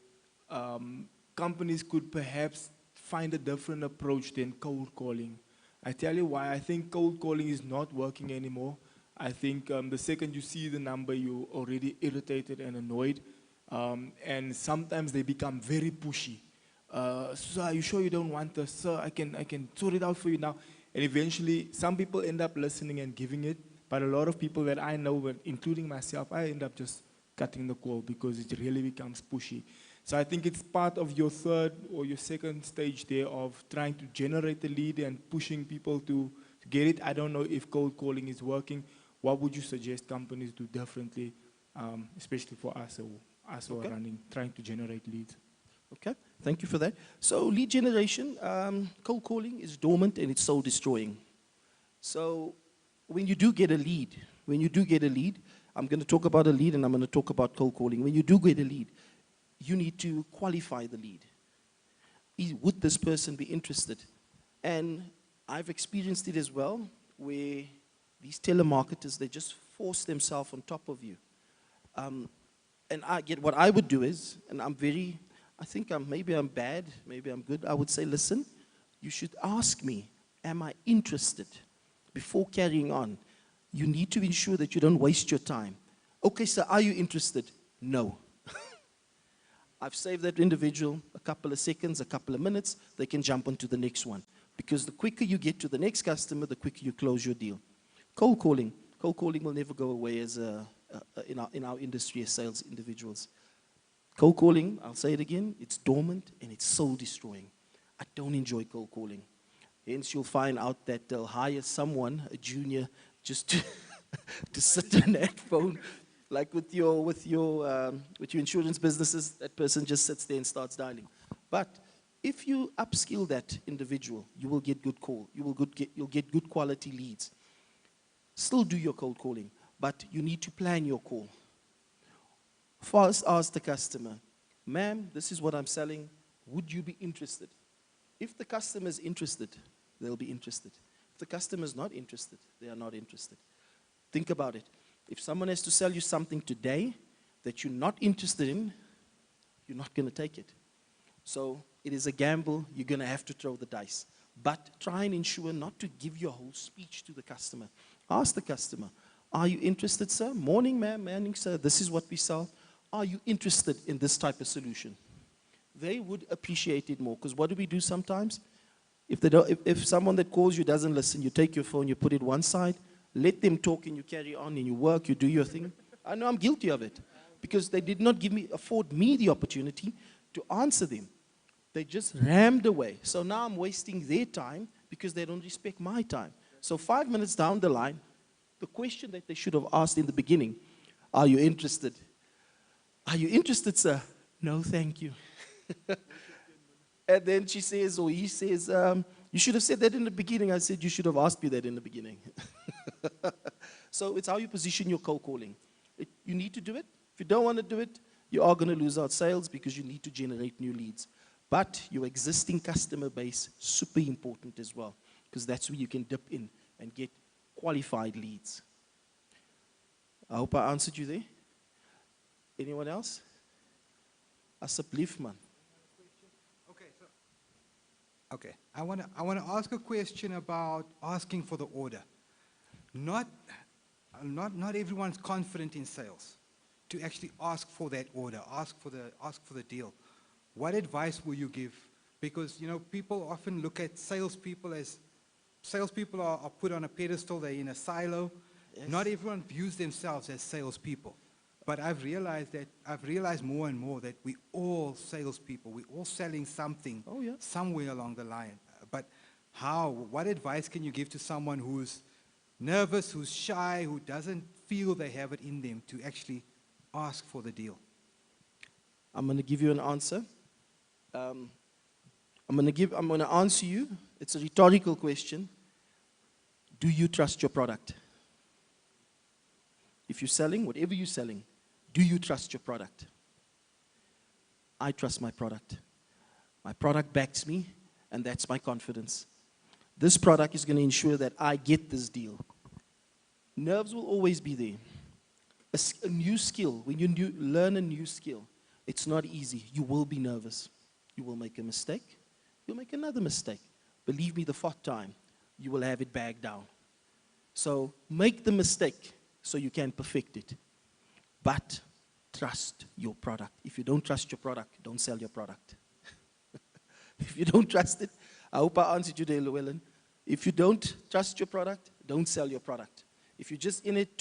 companies could perhaps find a different approach than cold calling? I tell you why. I think cold calling is not working anymore. I think the second you see the number, you're already irritated and annoyed. And sometimes they become very pushy. Sir, are you sure you don't want this? Sir, I can sort it out for you now. And eventually, some people end up listening and giving it, but a lot of people that I know, including myself, I end up just cutting the call because it really becomes pushy. So I think it's part of your third or your second stage there of trying to generate the lead and pushing people to get it. I don't know if cold calling is working. What would you suggest companies do differently, especially for us who are trying to generate leads? Okay, thank you for that. So lead generation, cold calling is dormant and it's soul destroying. So when you do get a lead, I'm going to talk about a lead and I'm going to talk about cold calling. When you do get a lead, you need to qualify the lead. Would this person be interested? And I've experienced it as well, where these telemarketers, they just force themselves on top of you. And what I would do is, and maybe I'm bad, maybe I'm good. I would say, listen, you should ask me, am I interested? Before carrying on, you need to ensure that you don't waste your time. Okay, sir, are you interested? No. I've saved that individual a couple of seconds, a couple of minutes. They can jump onto the next one. Because the quicker you get to the next customer, the quicker you close your deal. Cold calling will never go away as in our industry as sales individuals. Cold calling, I'll say it again, it's dormant and it's soul destroying. I don't enjoy cold calling. Hence, you'll find out that they'll hire someone, a junior, just to sit on that phone. Like with your insurance businesses, that person just sits there and starts dialing. But if you upskill that individual, you will get good call. You'll get good quality leads. Still do your cold calling, but you need to plan your call. First, ask the customer, ma'am, this is what I'm selling. Would you be interested? If the customer is interested, they'll be interested. If the customer is not interested, they are not interested. Think about it. If someone has to sell you something today that you're not interested in, you're not going to take it. So it is a gamble. You're going to have to throw the dice. But try and ensure not to give your whole speech to the customer. Ask the customer, are you interested, sir? Morning, ma'am. Morning, sir. This is what we sell. Are you interested in this type of solution? They would appreciate it more. Because what do we do sometimes? If someone that calls you doesn't listen, you take your phone, you put it one side, let them talk and you carry on and you work, you do your thing. I know I'm guilty of it. Because they did not afford me the opportunity to answer them. They just rammed away. So now I'm wasting their time because they don't respect my time. So 5 minutes down the line, the question that they should have asked in the beginning, are you interested? Are you interested, sir? No, thank you. And then she says, or he says, you should have said that in the beginning. I said, you should have asked me that in the beginning. So it's how you position your cold calling. You need to do it. If you don't want to do it, you are going to lose out sales because you need to generate new leads. But your existing customer base, super important as well, because that's where you can dip in and get qualified leads. I hope I answered you there. Anyone else? Asseblief, man. Okay, I want to ask a question about asking for the order. Not everyone's confident in sales to actually ask for that order, ask for the deal. What advice will you give? Because people often look at salespeople as salespeople are put on a pedestal. They're in a silo. Yes. Not everyone views themselves as salespeople. But I've realized more and more that we all salespeople. We're all selling something somewhere along the line. But what advice can you give to someone who's nervous, who's shy, who doesn't feel they have it in them to actually ask for the deal? I'm going to give you an answer. I'm going to answer you. It's a rhetorical question. Do you trust your product? If you're selling, whatever you're selling, do you trust your product? I trust my product. My product backs me, and that's my confidence. This product is going to ensure that I get this deal. Nerves will always be there. A new skill, when you learn a new skill, it's not easy. You will be nervous. You will make a mistake. You'll make another mistake. Believe me, the fourth time, you will have it bagged down. So make the mistake so you can perfect it. But trust your product. If you don't trust your product, don't sell your product. If you don't trust it, I hope I answered you there, Llewellyn. If you don't trust your product, don't sell your product. If you're just in it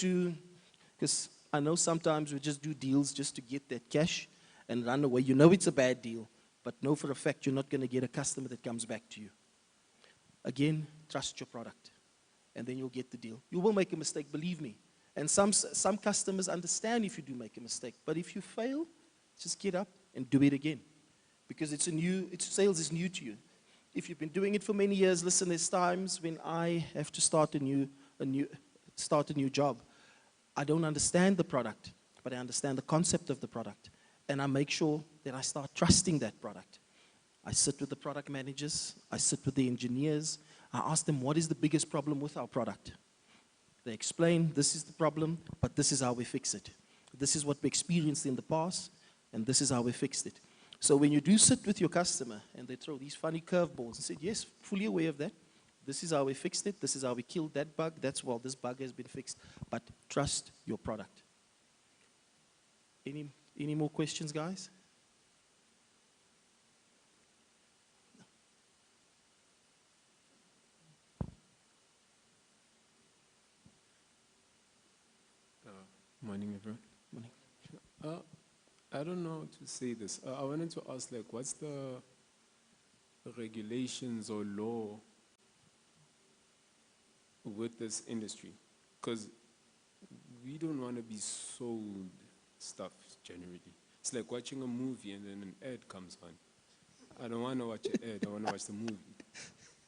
because I know sometimes we just do deals just to get that cash and run away. You know it's a bad deal, but know for a fact you're not going to get a customer that comes back to you. Again, trust your product, and then you'll get the deal. You will make a mistake, believe me. And some customers understand if you do make a mistake. But if you fail, just get up and do it again. Because sales is new to you. If you've been doing it for many years, listen, there's times when I have to start a new job. I don't understand the product, but I understand the concept of the product. And I make sure that I start trusting that product. I sit with the product managers. I sit with the engineers. I ask them, what is the biggest problem with our product? They explain, this is the problem, but this is how we fix it. This is what we experienced in the past, and this is how we fixed it. So when you do sit with your customer, and they throw these funny curveballs and say, yes, fully aware of that. This is how we fixed it. This is how we killed that bug. That's why this bug has been fixed. But trust your product. Any more questions, guys? Morning, everyone. Morning. I don't know how to say this. I wanted to ask, what's the regulations or law with this industry? Because we don't want to be sold stuff generally. It's like watching a movie and then an ad comes on. I don't want to watch an ad, I want to watch the movie.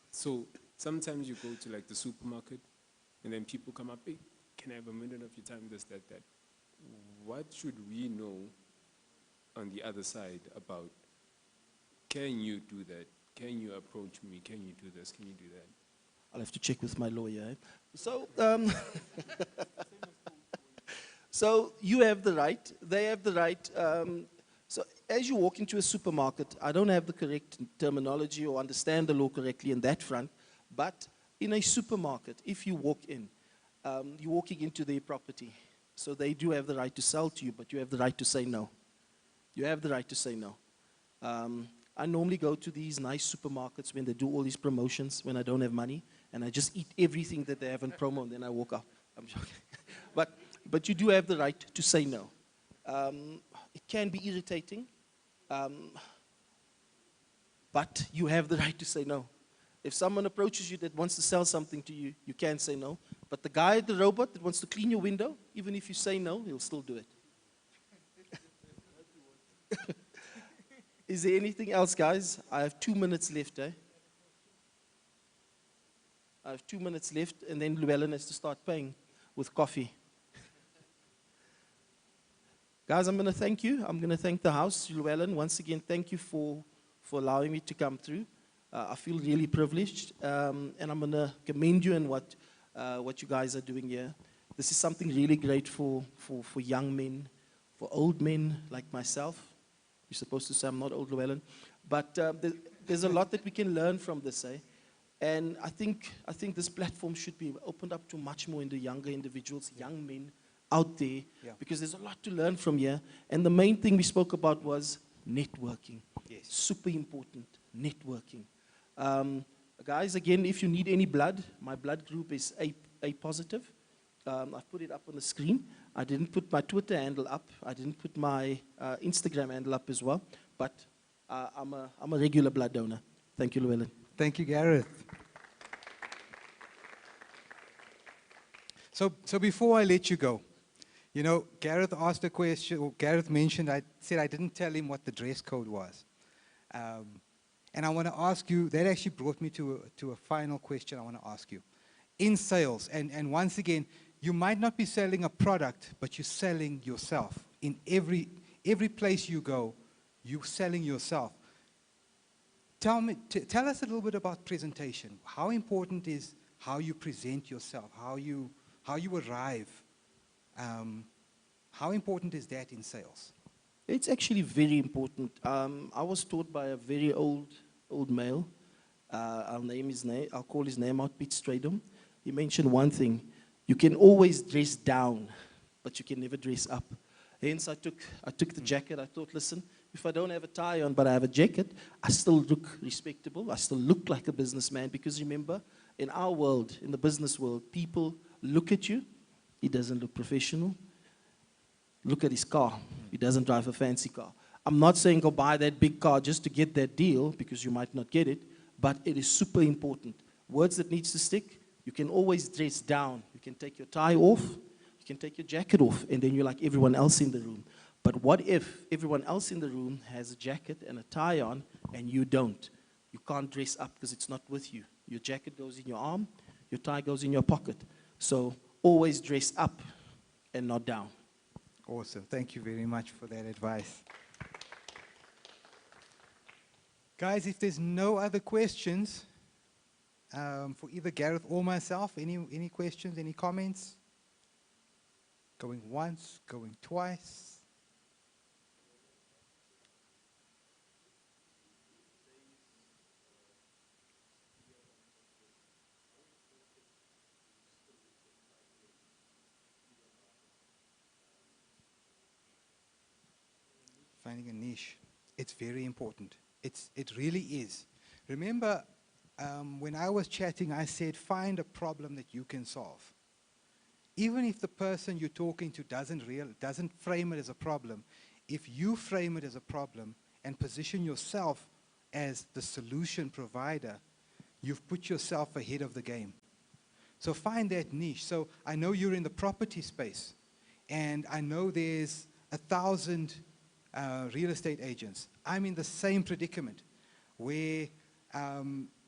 So sometimes you go to the supermarket and then people come up, hey, can I have a minute of your time, this, that, that. What should we know on the other side about, can you do that? Can you approach me? Can you do this? Can you do that? I'll have to check with my lawyer. So, so you have the right, they have the right. So as you walk into a supermarket, I don't have the correct terminology or understand the law correctly in that front, but in a supermarket, if you walk in, you're walking into their property. So they do have the right to sell to you, but you have the right to say no. You have the right to say no. I normally go to these nice supermarkets when they do all these promotions, when I don't have money, and I just eat everything that they have in promo, and then I walk out. I'm joking. But you do have the right to say no. It can be irritating, but you have the right to say no. If someone approaches you that wants to sell something to you, you can say no. But the guy at the robot that wants to clean your window, even if you say no, he'll still do it. Is there anything else, guys? I have 2 minutes left, eh? I have 2 minutes left, and then Llewellyn has to start paying with coffee. Guys, I'm going to thank you. I'm going to thank the house. Llewellyn, once again, thank you for allowing me to come through. I feel really privileged, and I'm going to commend you in what you guys are doing here. This is something really great for young men, for old men like myself. You're supposed to say I'm not old, Llewellyn. But there's a lot that we can learn from this, eh? And I think this platform should be opened up to much more in the younger individuals, young men out there, because there's a lot to learn from here. And the main thing we spoke about was networking. Yes. Super important, networking. Guys, again, if you need any blood, my blood group is A positive. I've put it up on the screen. I didn't put my Twitter handle up. I didn't put my Instagram handle up as well. But I'm a regular blood donor. Thank you, Llewellyn. Thank you, Gareth. So before I let you go, you know, Gareth asked a question, or Gareth mentioned, I said I didn't tell him what the dress code was. And I want to ask you, that actually brought me to a final question I want to ask you. In sales, and once again, you might not be selling a product, but you're selling yourself. In every place you go, you're selling yourself. Tell us a little bit about presentation. How important is how you present yourself, how you arrive? How important is that in sales? It's actually very important. I was taught by a very old male. I'll call his name out, Pete Stradom. He mentioned one thing: you can always dress down, but you can never dress up. Hence, I took the jacket. I thought, listen, if I don't have a tie on, but I have a jacket, I still look respectable. I still look like a businessman, because remember, in our world, in the business world, people look at you. He doesn't look professional. Look at his car. He doesn't drive a fancy car. I'm not saying go buy that big car just to get that deal, because you might not get it, but it is super important. Words that needs to stick: you can always dress down. You can take your tie off, you can take your jacket off, and then you're like everyone else in the room. But what if everyone else in the room has a jacket and a tie on, and you don't? You can't dress up because it's not with you. Your jacket goes in your arm, your tie goes in your pocket. So always dress up and not down. Awesome. Thank you very much for that advice. Guys, if there's no other questions for either Gareth or myself, any questions, any comments? Going once, going twice. Finding a niche. It's very important. It really is. Remember, when I was chatting, I said, find a problem that you can solve. Even if the person you're talking to doesn't frame it as a problem, if you frame it as a problem and position yourself as the solution provider, you've put yourself ahead of the game. So find that niche. So I know you're in the property space, and I know there's 1,000 real estate agents. I'm in the same predicament where,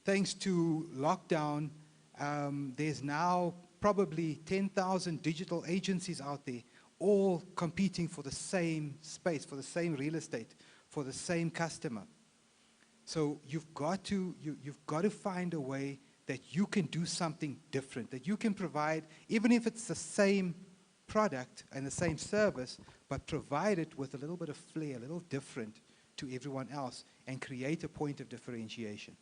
thanks to lockdown, there's now probably 10,000 digital agencies out there, all competing for the same space, for the same real estate, for the same customer. So you've got to find a way that you can do something different, that you can provide, even if it's the same product and the same service, but provide it with a little bit of flair, a little different to everyone else, and create a point of differentiation.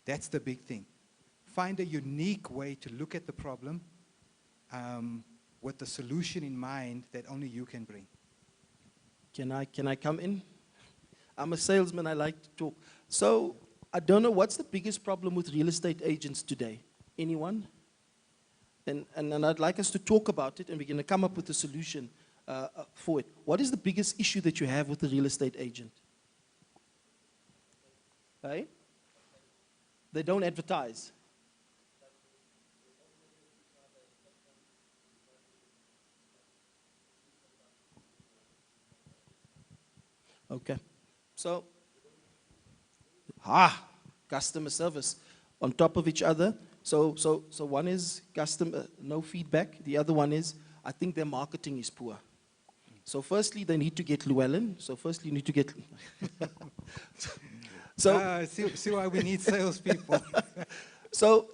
That's the big thing. Find a unique way to look at the problem with the solution in mind that only you can bring. Can I come in? I'm a salesman. I like to talk. So I don't know, what's the biggest problem with real estate agents today? Anyone? And I'd like us to talk about it, and we're going to come up with a solution for it. What is the biggest issue that you have with the real estate agent? Hey? They don't advertise. Okay. So, customer service on top of each other. So one is customer, no feedback. The other one is, I think their marketing is poor. So firstly, they need to get Llewellyn. So firstly, you need to get... See why we need salespeople. So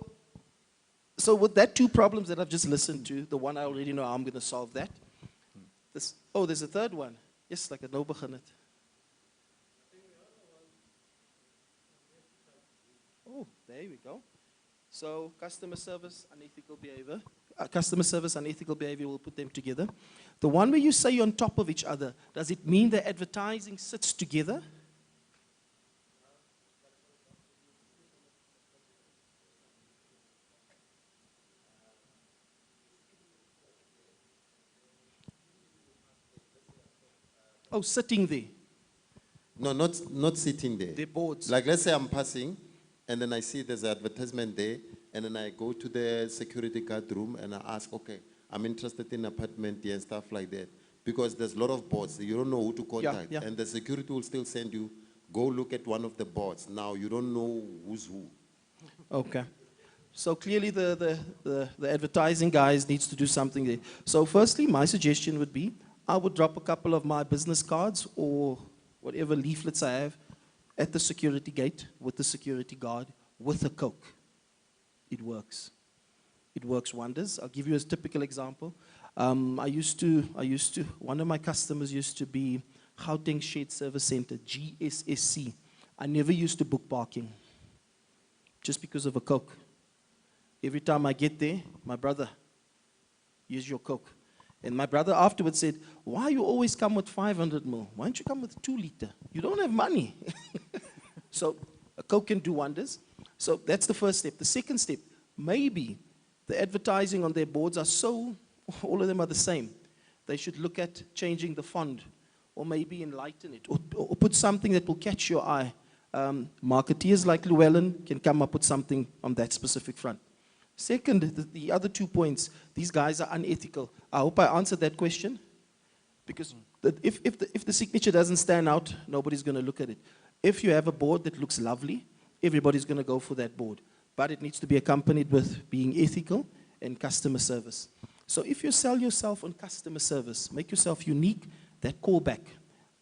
with that two problems that I've just listened to, the one I already know how I'm going to solve that. There's a third one. Yes, like a no begin it. Oh, there we go. So customer service, unethical behavior. Customer service, unethical behavior, we'll put them together. The one where you say on top of each other, does it mean the advertising sits together? Oh, sitting there. No, not sitting there. The boards. Like, let's say I'm passing, and then I see there's an advertisement there, and then I go to the security guard room, and I ask, okay, I'm interested in apartment here and stuff like that. Because there's a lot of boards. You don't know who to contact. Yeah. And the security will still send you, go look at one of the boards. Now, you don't know who's who. Okay. So clearly the advertising guys needs to do something there. So firstly, my suggestion would be, I would drop a couple of my business cards or whatever leaflets I have at the security gate with the security guard with a Coke. It works. It works wonders. I'll give you a typical example. One of my customers used to be Gauteng Shared Service Center, GSSC. I never used to book parking just because of a Coke. Every time I get there, my brother, here's your Coke. And my brother afterwards said, why you always come with 500 ml? Why don't you come with 2 liter? You don't have money. So a Coke can do wonders. So that's the first step. The second step, maybe the advertising on their boards are so, all of them are the same. They should look at changing the font or maybe enlighten it or put something that will catch your eye. Marketeers like Llewellyn can come up with something on that specific front. Second, the other 2 points, these guys are unethical. I hope I answered that question. Because if the signature doesn't stand out, nobody's going to look at it. If you have a board that looks lovely, everybody's going to go for that board. But it needs to be accompanied with being ethical and customer service. So if you sell yourself on customer service, make yourself unique, that callback.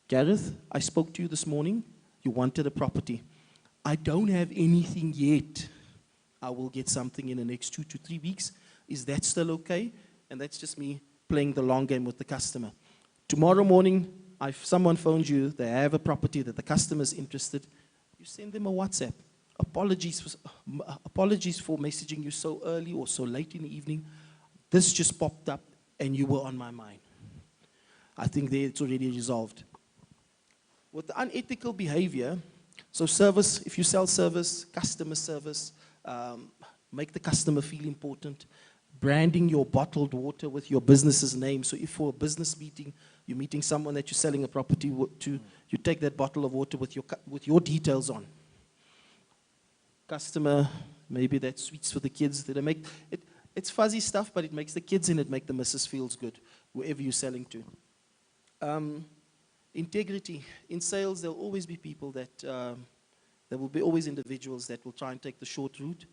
Gareth, I spoke to you this morning. You wanted a property. I don't have anything yet. I will get something in the next 2 to 3 weeks. Is that still okay? And that's just me playing the long game with the customer. Tomorrow morning, if someone phones you, they have a property that the customer is interested, you send them a WhatsApp. Apologies for messaging you so early or so late in the evening. This just popped up and you were on my mind. I think there it's already resolved. With the unethical behavior, so service, if you sell service, customer service, make the customer feel important. Branding your bottled water with your business's name. So if for a business meeting, you're meeting someone that you're selling a property to, you take that bottle of water with your details on. Customer, maybe that's sweets for the kids. That make it. It's fuzzy stuff, but it makes the kids and it makes the missus feels good, whoever you're selling to. Integrity. In sales, there will always be people that, there will be always individuals that will try and take the short route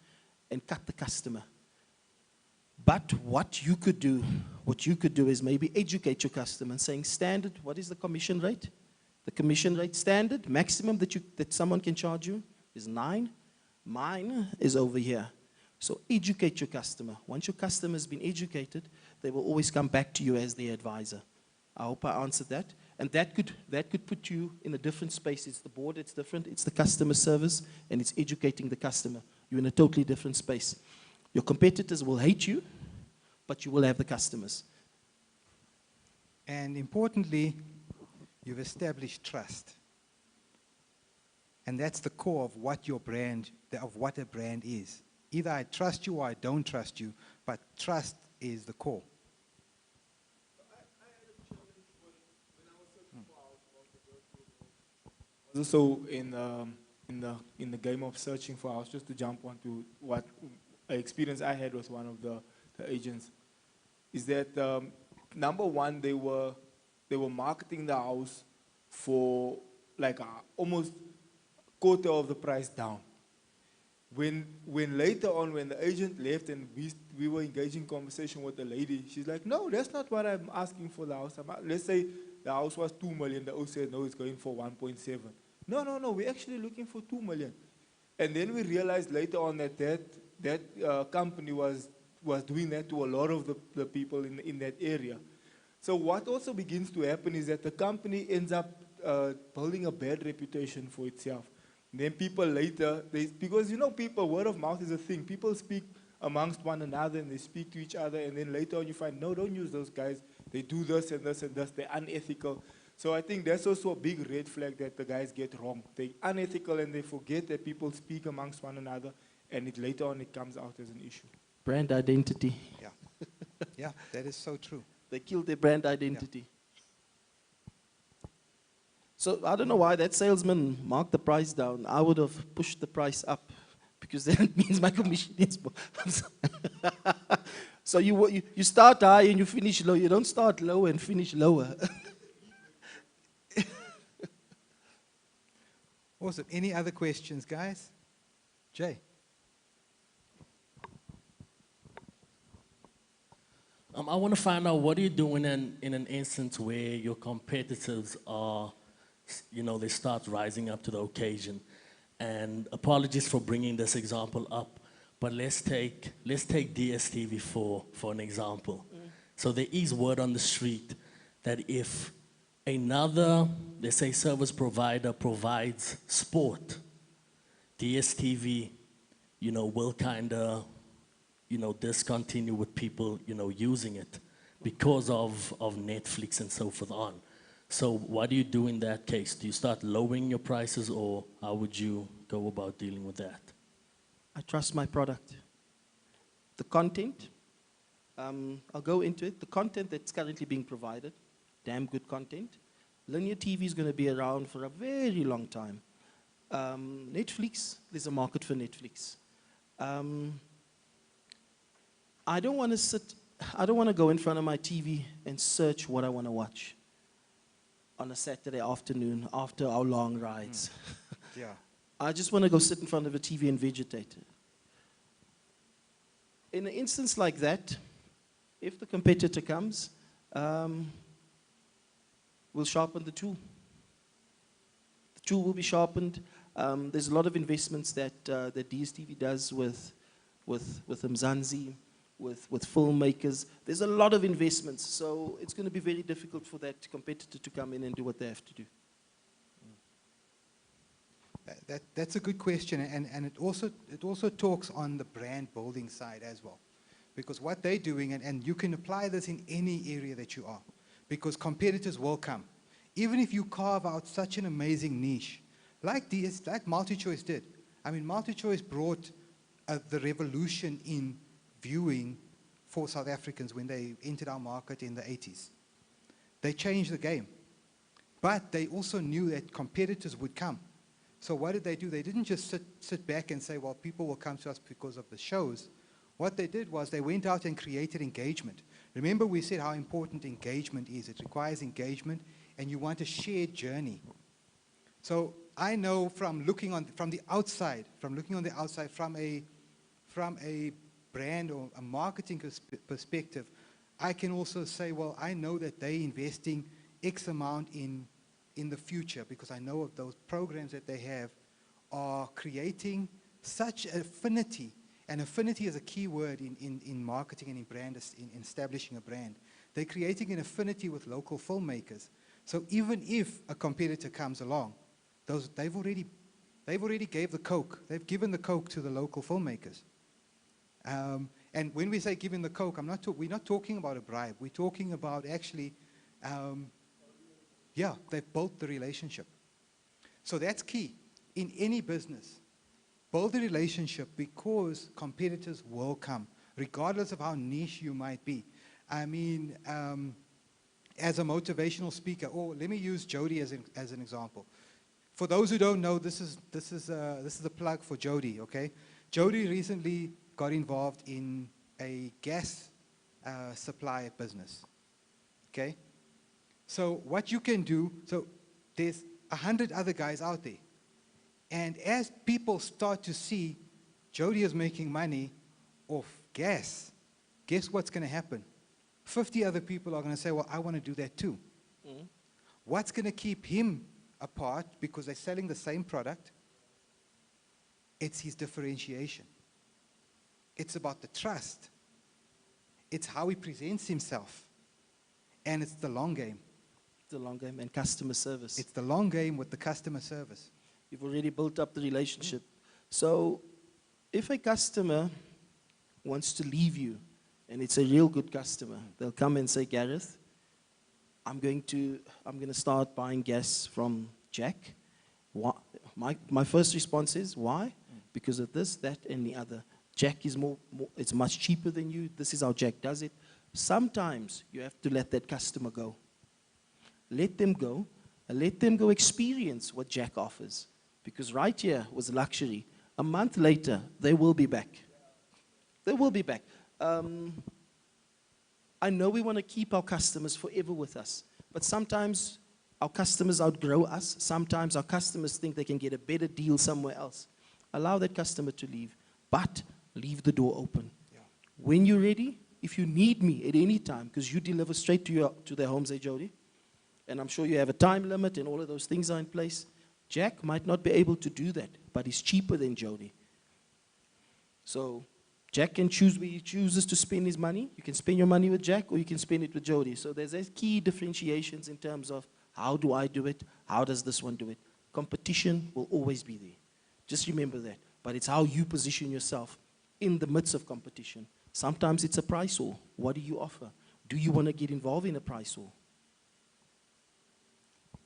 and cut the customer. But what you could do is maybe educate your customer and saying, standard, what is the commission rate? The commission rate standard, maximum that someone can charge you is 9. Mine is over here. So educate your customer. Once your customer has been educated, they will always come back to you as their advisor. I hope I answered that. And that could put you in a different space. It's the board, it's different. It's the customer service, and it's educating the customer. You're in a totally different space. Your competitors will hate you, but you will have the customers. And importantly, you've established trust. And that's the core of what your brand, of what a brand is. Either I trust you or I don't trust you, but trust is the core. So in in the game of searching for a house, just to jump onto what experience I had with one of the agents, is that number one, they were marketing the house for like almost quarter of the price down. When later on, when the agent left and we were engaging conversation with the lady, she's like, no, that's not what I'm asking for the house. Let's say the house was 2 million. The host said, no, it's going for 1.7. No, we're actually looking for 2 million. And then we realized later on that company was doing that to a lot of the people in that area. So what also begins to happen is that the company ends up building a bad reputation for itself. And then people later, because people, word of mouth is a thing. People speak amongst one another and they speak to each other, and then later on you find, no, don't use those guys. They do this and this and this. They're unethical. So I think that's also a big red flag that the guys get wrong. They're unethical and they forget that people speak amongst one another, and later on it comes out as an issue. Brand identity. Yeah. Yeah, that is so true. They killed their brand identity. Yeah. So I don't know why that salesman marked the price down. I would have pushed the price up, because that means my commission is more. So you start high and you finish low. You don't start low and finish lower. Awesome. Any other questions, guys? Jay? I want to find out, what are you doing in an instance where your competitors are, they start rising up to the occasion? And apologies for bringing this example up, but let's take DSTV for an example. So there is word on the street that if another, let's say, service provider provides sport, DSTV, will kind of, discontinue with people, using it because of Netflix and so forth on. So what do you do in that case? Do you start lowering your prices, or how would you go about dealing with that? I trust my product. The content, I'll go into it. The content that's currently being provided, damn good content. Linear TV is going to be around for a very long time. Netflix, there's a market for Netflix. I don't want to go in front of my TV and search what I want to watch on a Saturday afternoon after our long rides. Yeah. I just want to go sit in front of a TV and vegetate. In an instance like that, if the competitor comes, we'll sharpen the tool. The tool will be sharpened. There's a lot of investments that DSTV does with Mzansi, with filmmakers. There's a lot of investments, so it's going to be very difficult for that competitor to come in and do what they have to do. That's a good question, and it also talks on the brand building side as well, because what they're doing, and you can apply this in any area that you are, because competitors will come. Even if you carve out such an amazing niche, like MultiChoice did. I mean, MultiChoice brought the revolution in viewing for South Africans when they entered our market in the 80s. They changed the game. But they also knew that competitors would come. So what did they do? They didn't just sit back and say, well, people will come to us because of the shows. What they did was they went out and created engagement. Remember, we said how important engagement is. It requires engagement, and you want a shared journey. So I know from looking on the outside, from a brand or a marketing perspective, I can also say, well, I know that they're investing X amount in the future, because I know of those programs that they have are creating such affinity. And affinity is a key word in marketing and in brand, in establishing a brand. They're creating an affinity with local filmmakers. So even if a competitor comes along, they've already gave the Coke. They've given the Coke to the local filmmakers. And when we say giving the Coke, we're not talking about a bribe. We're talking about actually, they've built the relationship. So that's key in any business. Build the relationship, because competitors will come, regardless of how niche you might be. I mean, as a motivational speaker, or let me use Jody as an example. For those who don't know, this is a plug for Jody, okay? Jody recently got involved in a gas supply business, okay? So what you can do, so there's 100 other guys out there. And as people start to see Jody is making money off gas, guess what's going to happen? 50 other people are going to say, well, I want to do that too. What's going to keep him apart, because they're selling the same product? It's his differentiation. It's about the trust. It's how he presents himself. And it's the long game. The long game and customer service. It's the long game with the customer service. You've already built up the relationship. So if a customer wants to leave you, and it's a real good customer, they'll come and say, Gareth, I'm going to start buying gas from Jack. Why? My first response is, why? Because of this, that, and the other. Jack is it's much cheaper than you. This is how Jack does it. Sometimes you have to let that customer go. Let them go, and let them go experience what Jack offers. Because right here was luxury. A month later, they will be back. They will be back. I know we want to keep our customers forever with us, but sometimes our customers outgrow us. Sometimes our customers think they can get a better deal somewhere else. Allow that customer to leave, but leave the door open. Yeah. When you're ready, if you need me at any time, because you deliver straight to their homes, Jody, and I'm sure you have a time limit and all of those things are in place, Jack might not be able to do that, but he's cheaper than Jody. So Jack can choose where he chooses to spend his money. You can spend your money with Jack, or you can spend it with Jody. So there's key differentiations in terms of how do I do it, how does this one do it. Competition will always be there. Just remember that. But it's how you position yourself in the midst of competition. Sometimes it's a price war. What do you offer? Do you want to get involved in a price war?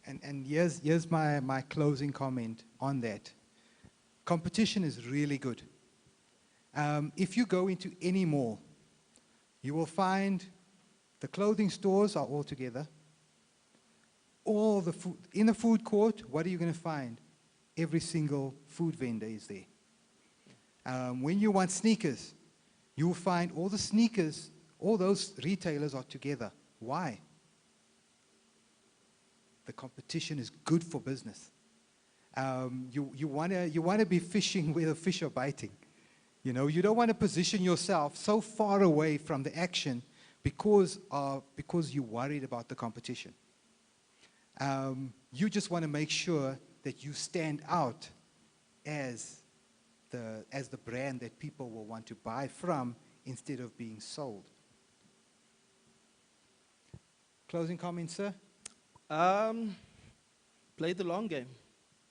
And here's my closing comment on that. Competition is really good. If you go into any mall, you will find the clothing stores are all together. All the food, in the food court, what are you going to find? Every single food vendor is there. When you want sneakers, you will find all the sneakers, all those retailers are together. Why? The competition is good for business. You want to be fishing where the fish are biting. You know, you don't want to position yourself so far away from the action because you're worried about the competition. You just want to make sure that you stand out as the brand that people will want to buy from instead of being sold. Closing comments, sir? Play the long game.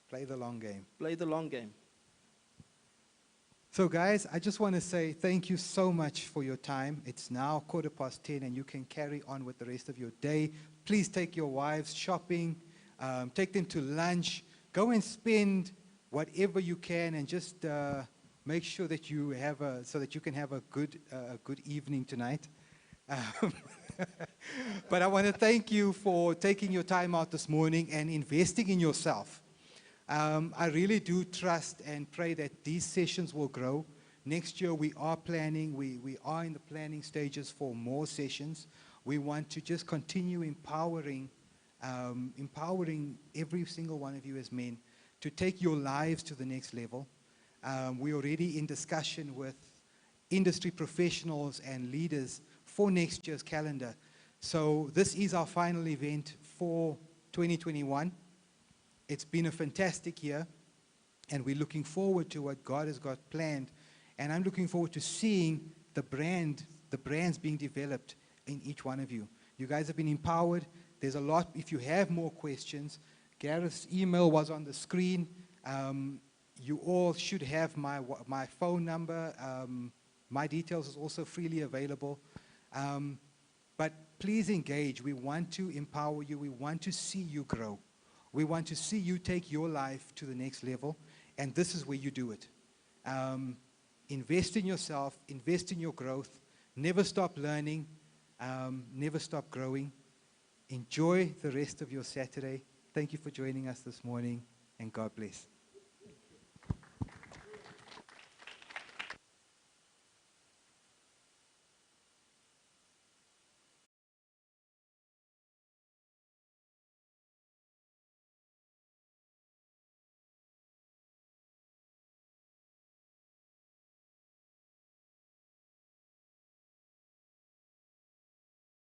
Play the long game. Play the long game. So guys, I just want to say thank you so much for your time. It's now 10:15 and you can carry on with the rest of your day. Please take your wives shopping, take them to lunch, go and spend whatever you can, and just make sure that you have so that you can have a good evening tonight. But I want to thank you for taking your time out this morning and investing in yourself. I really do trust and pray that these sessions will grow. Next year we are planning, we are in the planning stages for more sessions. We want to just continue empowering every single one of you as men to take your lives to the next level. We're already in discussion with industry professionals and leaders for next year's calendar. So this is our final event for 2021. It's been a fantastic year, and we're looking forward to what God has got planned. And I'm looking forward to seeing the brands being developed in each one of you. You guys have been empowered. There's a lot. If you have more questions, Gareth's email was on the screen. You all should have my phone number. My details is also freely available. But please engage. We want to empower you. We want to see you grow. We want to see you take your life to the next level, and this is where you do it. Invest in yourself, invest in your growth, never stop learning, never stop growing. Enjoy the rest of your Saturday. Thank you for joining us this morning. and God bless.